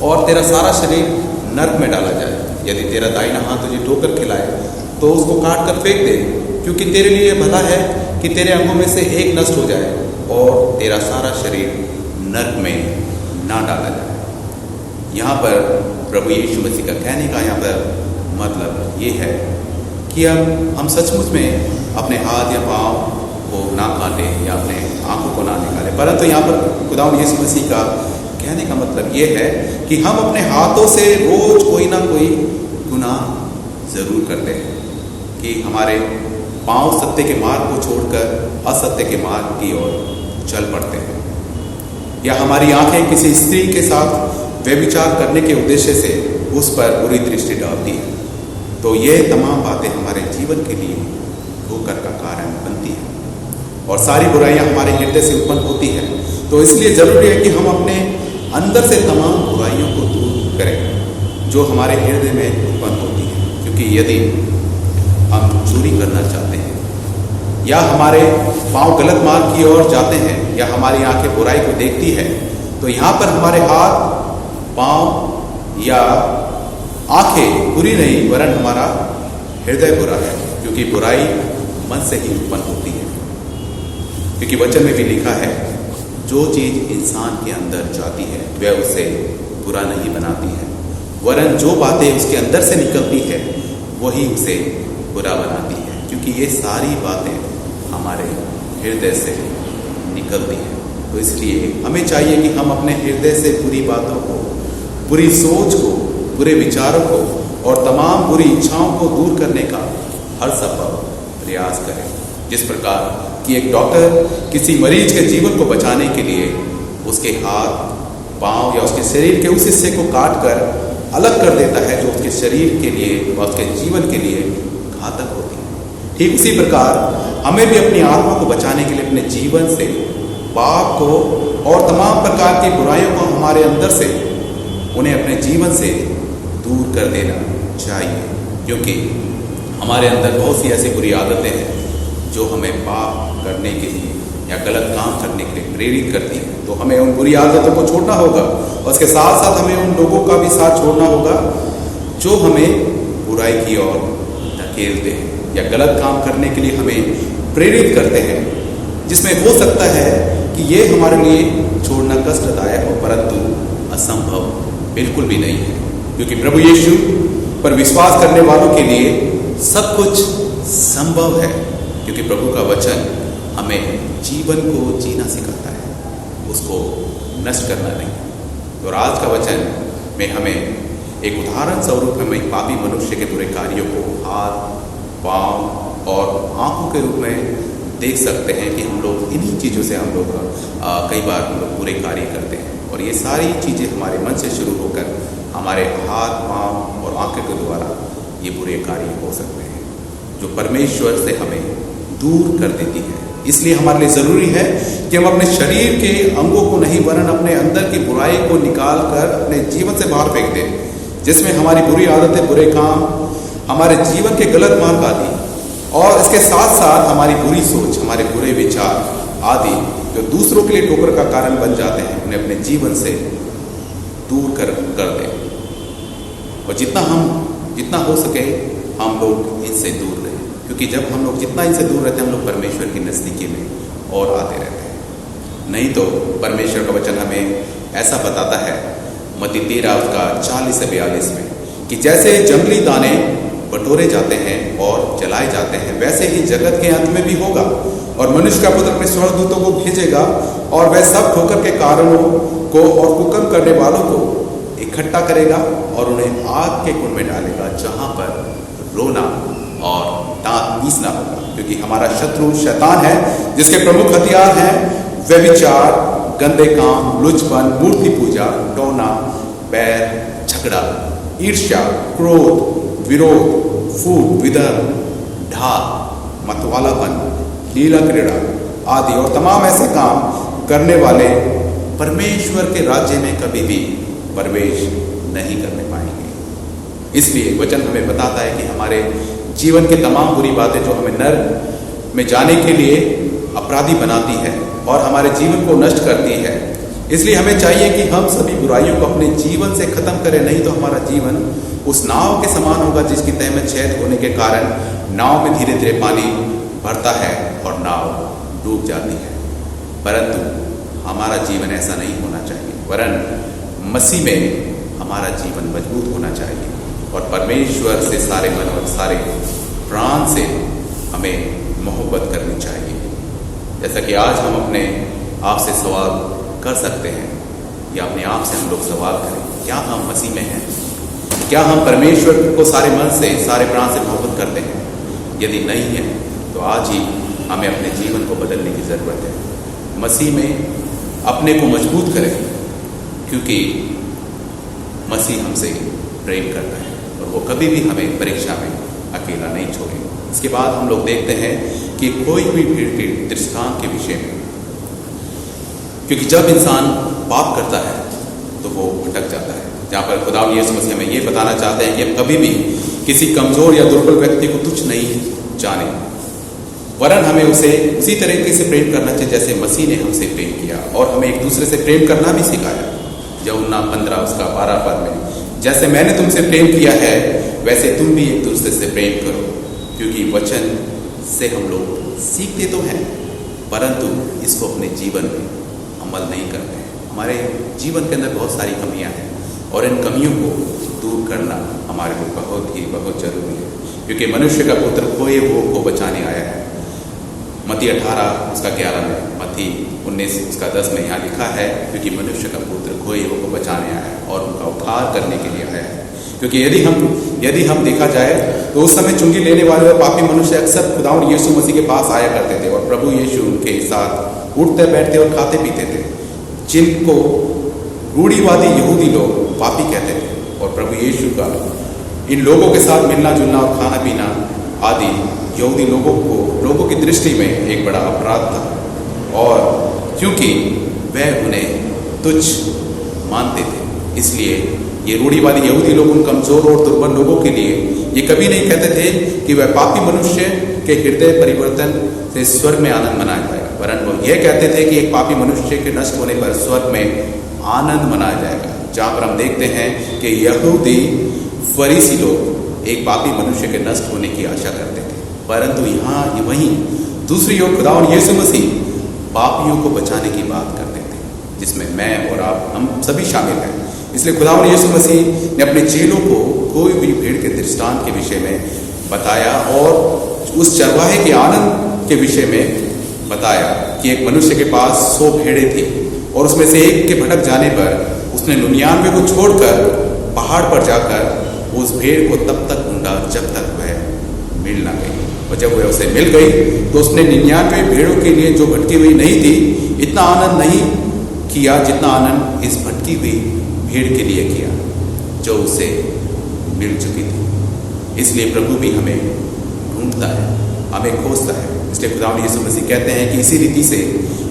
और तेरा सारा शरीर नरक में डाला जाए। यदि तेरा दाहिना हाथ तुझे ठोकर खिलाए तो उसको काट कर फेंक दे, क्योंकि तेरे लिए भला है कि तेरे अंगों में से एक नष्ट हो जाए और तेरा सारा शरीर नरक में ना डाला जाए। यहाँ पर प्रभु यीशु मसीह का कहने का यहाँ पर मतलब ये है कि अब हम सचमुच में अपने हाथ या पाँव को ना काटें या अपने आंखों को ना निकालें, परंतु यहाँ पर खुदावंद यीशु मसीह का कहने का मतलब ये है कि हम अपने हाथों से रोज कोई ना कोई गुनाह जरूर करते हैं, कि हमारे पांव सत्य के मार्ग को छोड़कर असत्य के मार्ग की ओर चल पड़ते हैं, या हमारी आंखें किसी स्त्री के साथ व्यभिचार करने के उद्देश्य से उस पर बुरी दृष्टि डालती है। तो ये तमाम बातें हमारे जीवन के लिए ठोकर का कारण बनती है और सारी बुराइयां हमारे हृदय से उत्पन्न होती है। तो इसलिए जरूरी है कि हम अपने अंदर से तमाम बुराइयों को दूर करें जो हमारे हृदय में उत्पन्न होती है। क्योंकि यदि हम चोरी करना चाहते हैं या हमारे पांव गलत मार्ग की ओर जाते हैं या हमारी आंखें बुराई को देखती है, तो यहाँ पर हमारे हाथ पांव या आंखें बुरी नहीं वरन हमारा हृदय बुरा है, क्योंकि बुराई मन से ही उत्पन्न होती है। क्योंकि वचन में भी लिखा है जो चीज इंसान के अंदर जाती है वह उसे बुरा नहीं बनाती है, वरन जो बातें उसके अंदर से निकलती है वही उसे बुरा बनाती है, क्योंकि ये सारी बातें हमारे हृदय से निकलती हैं। तो इसलिए हमें चाहिए कि हम अपने हृदय से बुरी बातों को, बुरी सोच को बुरे विचारों को और तमाम बुरी इच्छाओं को दूर करने का हर संभव प्रयास करें। जिस प्रकार कि एक डॉक्टर किसी मरीज के जीवन को बचाने के लिए उसके हाथ, पांव या उसके शरीर के उस हिस्से को काट कर अलग कर देता है जो उसके शरीर के लिए और उसके जीवन के लिए घातक होती है। ठीक उसी प्रकार हमें भी अपनी आत्मा को बचाने के लिए अपने जीवन से पाप को और तमाम प्रकार की बुराइयों को हमारे अंदर से उन्हें अपने जीवन से दूर कर देना चाहिए, क्योंकि हमारे अंदर बहुत सी ऐसी बुरी आदतें हैं जो हमें पाप करने के लिए या गलत काम करने के लिए प्रेरित करती हैं। तो हमें उन बुरी आदतों को छोड़ना होगा और उसके साथ साथ हमें उन लोगों का भी साथ छोड़ना होगा जो हमें बुराई की ओर धकेलते हैं या गलत काम करने के लिए हमें प्रेरित करते हैं, जिसमें हो सकता है कि ये हमारे लिए छोड़ना कष्टदायक हो, परंतु असंभव बिल्कुल भी नहीं है, क्योंकि प्रभु यीशु पर विश्वास करने वालों के लिए सब कुछ संभव है, क्योंकि प्रभु का वचन हमें जीवन को जीना सिखाता है, उसको नष्ट करना नहीं। तो आज का वचन में हमें एक उदाहरण स्वरूप हमें एक पापी मनुष्य के बुरे कार्यों को हाथ, पाँव और आंखों के रूप में देख सकते हैं कि हम लोग इन्हीं चीज़ों से हम लोग कई बार हम लोग बुरे कार्य करते हैं, और ये सारी चीज़ें हमारे मन से शुरू होकर हमारे हाथ, पाँव और आंखों के द्वारा ये बुरे कार्य हो सकते हैं जो परमेश्वर से हमें दूर कर देती है। इसलिए हमारे लिए ज़रूरी है कि हम अपने शरीर के अंगों को नहीं, वरन अपने अंदर की बुराई को निकाल कर अपने जीवन से बाहर फेंक दें, जिसमें हमारी बुरी आदतें, बुरे काम, हमारे जीवन के गलत मार्ग आदि और इसके साथ साथ हमारी बुरी सोच, हमारे बुरे विचार आदि जो दूसरों के लिए ठोकर का कारण बन जाते हैं, उन्हें अपने जीवन से दूर कर दें। और जितना हो सके हम लोग इनसे दूर रहें, क्योंकि जब हम लोग जितना इनसे दूर रहते हैं हम लोग परमेश्वर की नज़दीकी में और आते रहते हैं। नहीं तो परमेश्वर का वचन हमें ऐसा बताता है मत्ती 13:40-42 में कि जैसे जंगली दाने बटोरे जाते हैं और जलाए जाते हैं, वैसे ही जगत के अंत में भी होगा, और मनुष्य का पुत्र अपने स्वर्गदूतों को भेजेगा और वह सब ठोकर के कारणों को और कुकर्म करने वालों को इकट्ठा करेगा और उन्हें आग के कुंड में डालेगा, जहां पर रोना और दांत पीसना होगा। क्योंकि हमारा शत्रु शैतान है, जिसके प्रमुख हथियार हैं व्यभिचार, गंदे काम, लुचपन, मूर्ति पूजा, टोना, बैर, झगड़ा, ईर्ष्या, क्रोध, विरोध, फूट, विधर्म, ढाल, मतवालापन, लीला क्रीड़ा आदि और तमाम ऐसे काम करने वाले परमेश्वर के राज्य में कभी भी प्रवेश नहीं करने पाएंगे। इसलिए वचन हमें बताता है कि हमारे जीवन के तमाम बुरी बातें जो हमें नर्क में जाने के लिए अपराधी बनाती है और हमारे जीवन को नष्ट करती है, इसलिए हमें चाहिए कि हम सभी बुराइयों को अपने जीवन से खत्म करें, नहीं तो हमारा जीवन उस नाव के समान होगा जिसकी तह में छेद होने के कारण नाव में धीरे धीरे पानी भरता है और नाव डूब जाती है। परंतु हमारा जीवन ऐसा नहीं होना चाहिए, वरन मसीह में हमारा जीवन मजबूत होना चाहिए और परमेश्वर से सारे मन और सारे प्राण से हमें मोहब्बत करनी चाहिए। जैसा कि आज हम अपने आप से सवाल कर सकते हैं या अपने आप से हम लोग सवाल करें, क्या हम मसीह में हैं? क्या हम परमेश्वर को सारे मन से, सारे प्राण से मोहब्बत करते हैं? यदि नहीं है तो आज ही हमें अपने जीवन को बदलने की ज़रूरत है। मसीह में अपने को मजबूत करें, क्योंकि मसीह हमसे प्रेम करता है और वो कभी भी हमें परीक्षा में अकेला नहीं छोड़ेगा। इसके बाद हम लोग देखते हैं कि कोई भी भीड़ के दृष्टांत के विषय में, क्योंकि जब इंसान पाप करता है तो वो भटक जाता है, जहाँ पर खुदा यीशु मसीह हमें ये बताना चाहते हैं कि हम कभी भी किसी कमज़ोर या दुर्बल व्यक्ति को तुच्छ नहीं जाने, वरन हमें उसे उसी तरीके से प्रेम करना चाहिए जैसे मसीह ने हमसे प्रेम किया, और हमें एक दूसरे से प्रेम करना भी सिखाया। यूहन्ना 15:12 में, जैसे मैंने तुमसे प्रेम किया है वैसे तुम भी एक दूसरे से प्रेम करो, क्योंकि वचन से हम लोग सीखते तो हैं परंतु इसको अपने जीवन में अमल नहीं करते हैं। हमारे जीवन के अंदर बहुत सारी कमियां हैं और इन कमियों को दूर करना हमारे लिए बहुत जरूरी है, क्योंकि मनुष्य का पुत्र खोए हुओं को बचाने आया है। मत्ती 18:11 में, मत्ती 19:10 में यहाँ लिखा है, क्योंकि मनुष्य का पुत्र खोए हुओं को बचाने आया है और उनका उद्धार करने के लिए आया है। क्योंकि यदि हम देखा जाए तो उस समय चुंगी लेने वाले और पापी मनुष्य अक्सर खुदावंद यीशु मसीह के पास आया करते थे और प्रभु यीशु उनके साथ उठते बैठते और खाते पीते थे, जिनको रूढ़िवादी यहूदी लोग पापी कहते थे। और प्रभु यीशु का इन लोगों के साथ मिलना जुलना और खाना पीना आदि यहूदी लोगों की दृष्टि में एक बड़ा अपराध था, और क्योंकि वह उन्हें तुच्छ मानते थे, इसलिए ये रूढ़िवादी यहूदी लोग उन कमजोर और दुर्बल लोगों के लिए ये कभी नहीं कहते थे कि वह पापी मनुष्य के हृदय परिवर्तन से स्वर्ग में आनंद मनाया जाएगा, वरन वो ये कहते थे कि एक पापी मनुष्य के नष्ट होने पर स्वर्ग में आनंद मनाया जाएगा। जहाँ पर हम देखते हैं कि यहूदी फरीसी लोग एक पापी मनुष्य के नष्ट होने की आशा करते थे, परंतु यहाँ वहीं दूसरी ओर खुदावंद यीशु मसीह पापियों को बचाने की बात करते थे, जिसमें मैं और आप हम सभी शामिल हैं। इसलिए खुदावंद यीशु मसीह ने अपने चेलों को कोई भी भीड़ के दृष्टांत के विषय में बताया और उस चरवाहे के आनंद के विषय में बताया कि एक मनुष्य के पास 100 भेड़ें थी और उसमें से एक के भटक जाने पर उसने 99 को छोड़कर पहाड़ पर जाकर उस भेड़ को तब तक ढूंढा जब तक वह मिल ना गई, और जब वह उसे मिल गई तो उसने 99 भेड़ों के लिए जो भटकी हुई नहीं थी इतना आनंद नहीं किया जितना आनंद इस भटकी हुई भीड़ के लिए किया जो उसे मिल चुकी थी। इसलिए प्रभु भी हमें ढूंढता है, हमें खोजता है। इसलिए खुदावंद यीशु मसीह कहते हैं कि इसी रीति से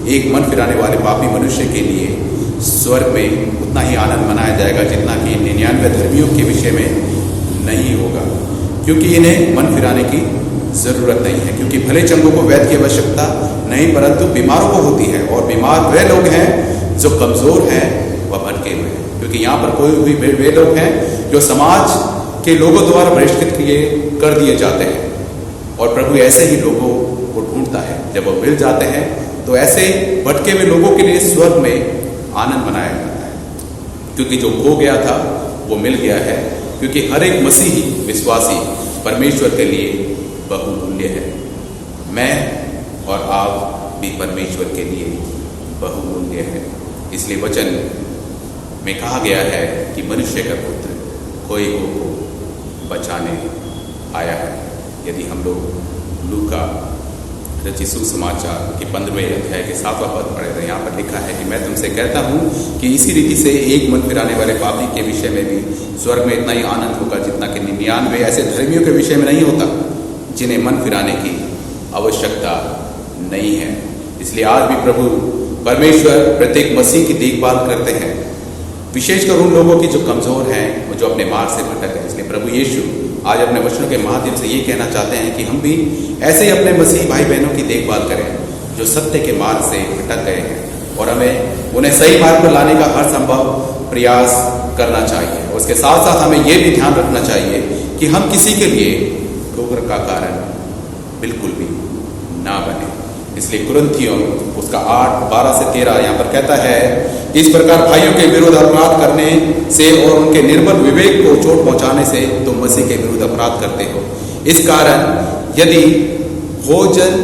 एक मन फिराने वाले पापी मनुष्य के लिए स्वर्ग में उतना ही आनंद मनाया जाएगा जितना कि 99 धर्मियों के विषय में नहीं होगा, क्योंकि इन्हें मन फिराने की ज़रूरत नहीं है। क्योंकि भले चंगों को वैद्य की आवश्यकता नहीं परंतु बीमारों को होती है, और बीमार वे लोग हैं जो कमज़ोर हैं व भटके हुए हैं। क्योंकि यहाँ पर कोई भी वे लोग हैं जो समाज के लोगों द्वारा बहिष्कृत कर दिए जाते हैं, और प्रभु ऐसे ही लोगों को ढूंढता है। जब वो मिल जाते हैं तो ऐसे भटके हुए लोगों के लिए स्वर्ग में आनंद मनाया जाता है, क्योंकि जो खो गया था वो मिल गया है। क्योंकि हर एक मसीही विश्वासी परमेश्वर के लिए बहुमूल्य है। मैं और आप भी परमेश्वर के लिए बहुमूल्य है। इसलिए वचन में कहा गया है कि मनुष्य का पुत्र खोए को बचाने आया है। यदि हम लोग लूका रचित सुसमाचार के 15वें अध्याय के 7वां पद पढ़े तो यहाँ पर लिखा है कि मैं तुमसे कहता हूँ कि इसी रीति से एक मन फिराने वाले पापी के विषय में भी स्वर्ग में इतना ही आनंद होगा जितना कि 99 ऐसे धर्मियों के विषय में नहीं होता जिन्हें मन फिराने की आवश्यकता नहीं है। इसलिए आज भी प्रभु परमेश्वर प्रत्येक मसीह की देखभाल करते हैं, विशेषकर उन लोगों की जो कमज़ोर हैं और जो अपने मार्ग से भटक हैं। इसलिए प्रभु यीशु आज अपने वचनों के माध्यम से ये कहना चाहते हैं कि हम भी ऐसे ही अपने मसीह भाई बहनों की देखभाल करें जो सत्य के मार्ग से भटक गए हैं, और हमें उन्हें सही मार्ग पर लाने का हर संभव प्रयास करना चाहिए। और उसके साथ साथ हमें ये भी ध्यान रखना चाहिए कि हम किसी के लिए ठोकर का कारण बिल्कुल भी ना बने। इसलिए कुरिन्थियों उसका 8:12 से 13 यहाँ पर कहता है, इस प्रकार भाइयों के विरुद्ध अपराध करने से और उनके निर्बल विवेक को चोट पहुंचाने से तुम मसीह के विरुद्ध अपराध करते हो। इस कारण यदि भोजन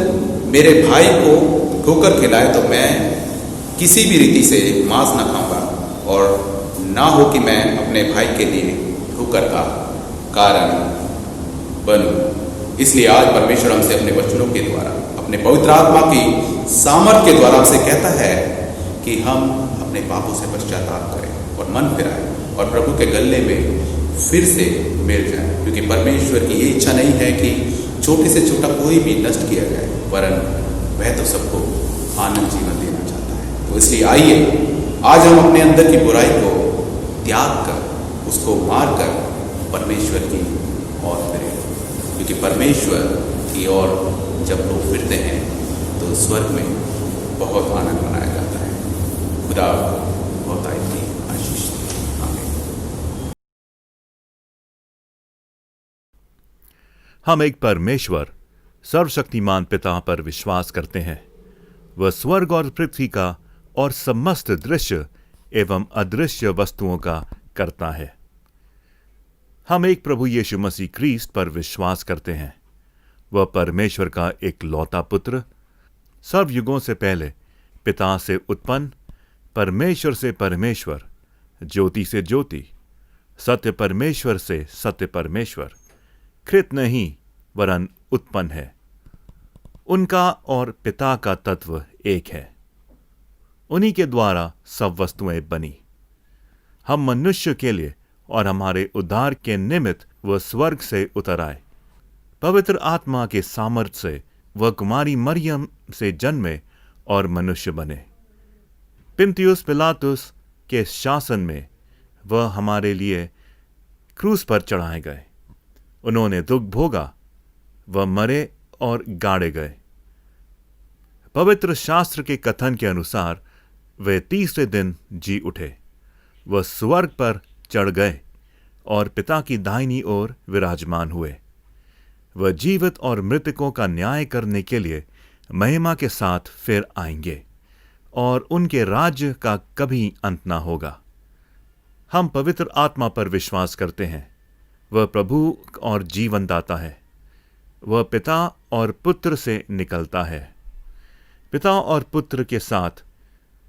मेरे भाई को ठोकर खिलाए तो मैं किसी भी रीति से मांस न खाऊंगा, और ना हो कि मैं अपने भाई के लिए ठोकर का कारण बनूं। इसलिए आज परमेश्वर हमसे अपने वचनों के द्वारा, अपने पवित्र आत्मा की सामर्थ के द्वारा हमसे कहता है कि हम अपने पापों से पश्चाताप करें और मन फिराएं और प्रभु के गले में फिर से मिल जाए। क्योंकि परमेश्वर की ये इच्छा नहीं है कि छोटे से छोटा कोई भी नष्ट किया जाए, वरन वह तो सबको आनंद जीवन देना चाहता है। तो इसलिए आइए आज हम अपने अंदर की बुराई को त्याग कर, उसको मार कर परमेश्वर की ओर फिरें। क्योंकि परमेश्वर की ओर जब लोग फिरते हैं तो स्वर्ग में बहुत आनंद मनाया जाता है। खुदा बहुत आशीष दे। आमीन।
हम एक परमेश्वर सर्वशक्तिमान पिता पर विश्वास करते हैं। वह स्वर्ग और पृथ्वी का और समस्त दृश्य एवं अदृश्य वस्तुओं का करता है। हम एक प्रभु यीशु मसीह क्रिस्त पर विश्वास करते हैं। वह परमेश्वर का एक लौता पुत्र, सर्वयुगों से पहले पिता से उत्पन्न, परमेश्वर से परमेश्वर, ज्योति से ज्योति, सत्य परमेश्वर से सत्य परमेश्वर, कृत नहीं वरन उत्पन्न है। उनका और पिता का तत्व एक है। उन्हीं के द्वारा सब वस्तुएं बनी। हम मनुष्य के लिए और हमारे उद्धार के निमित्त वह स्वर्ग से उतर आए। पवित्र आत्मा के सामर्थ्य से वह कुमारी मरियम से जन्मे और मनुष्य बने। पिन्तियुस पिलातुस के शासन में वह हमारे लिए क्रूस पर चढ़ाए गए। उन्होंने दुख भोगा, वह मरे और गाड़े गए। पवित्र शास्त्र के कथन के अनुसार वे तीसरे दिन जी उठे। वह स्वर्ग पर चढ़ गए और पिता की दाहिनी ओर विराजमान हुए। वह जीवित और मृतकों का न्याय करने के लिए महिमा के साथ फिर आएंगे और उनके राज्य का कभी अंत न होगा। हम पवित्र आत्मा पर विश्वास करते हैं। वह प्रभु और जीवन दाता है। वह पिता और पुत्र से निकलता है। पिता और पुत्र के साथ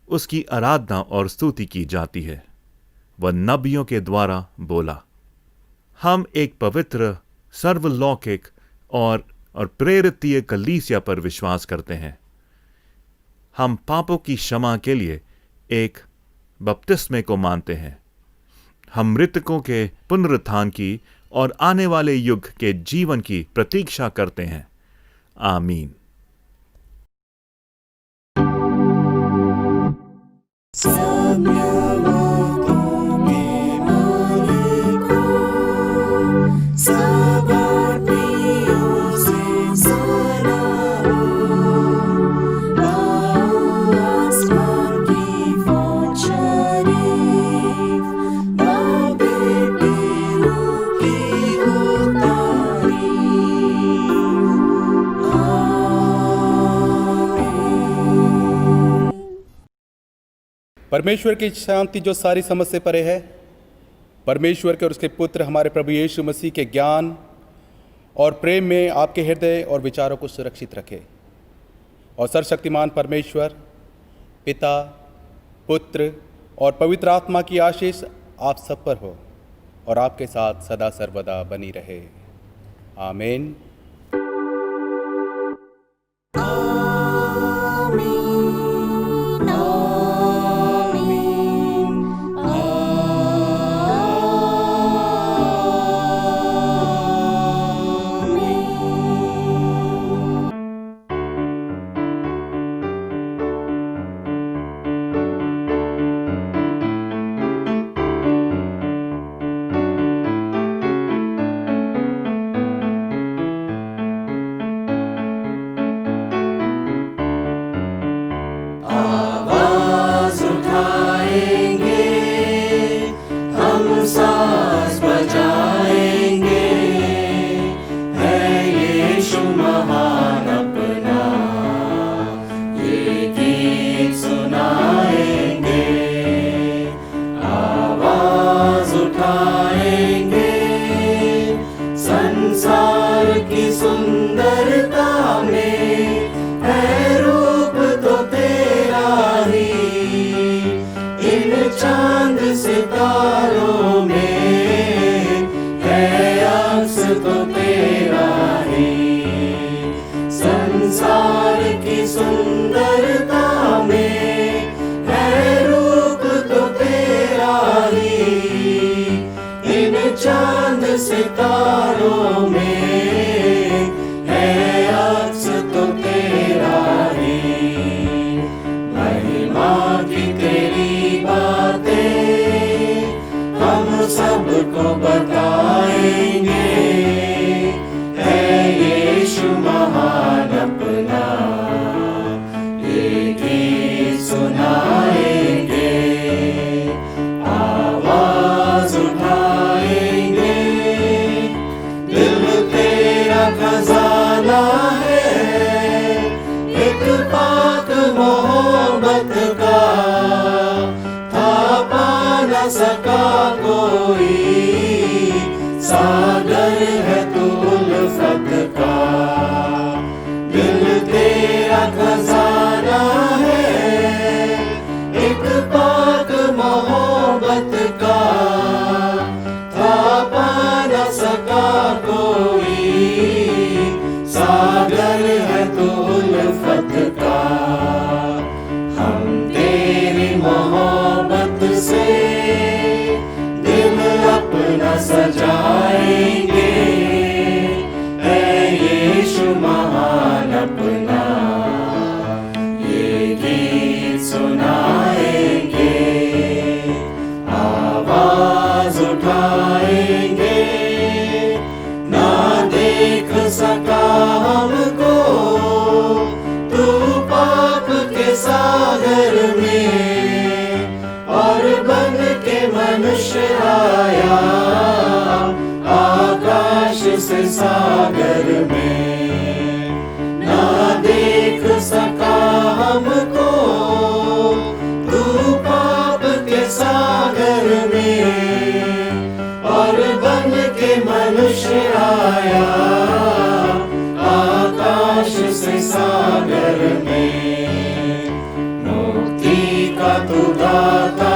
उसकी आराधना और स्तुति की जाती है। वह नबियों के द्वारा बोला। हम एक पवित्र, सर्वलौकिक और प्रेरितीय कलीसिया पर विश्वास करते हैं। हम पापों की क्षमा के लिए एक बपतिस्मे को मानते हैं। हम मृतकों के पुनरुत्थान की और आने वाले युग के जीवन की प्रतीक्षा करते हैं। आमीन।
सब लोगों के मालिको, सब आत्मियों से सलाहो। आओ आसमान की फौज शरीफ, बेटेरों की हो तारीफ।
परमेश्वर की शांति जो सारी समझ से परे है, परमेश्वर के और उसके पुत्र हमारे प्रभु यीशु मसीह के ज्ञान और प्रेम में आपके हृदय और विचारों को सुरक्षित रखे। और सर्वशक्तिमान परमेश्वर, पिता, पुत्र और पवित्र आत्मा की आशीष आप सब पर हो और आपके साथ सदा सर्वदा बनी रहे। आमीन।
सका कोई सागर सजाएंगे, है यीशु महान अपना, ये गीत सुनाएंगे, आवाज उठाएंगे, ना देख सका हमको तू पाप के सागर में, और बन के मनुष्य आया आकाश से सागर में, ना देख सका हमको तू पाप के सागर में, और बन के मनुष्य आया आकाश से सागर में, मुक्ति का तू दाता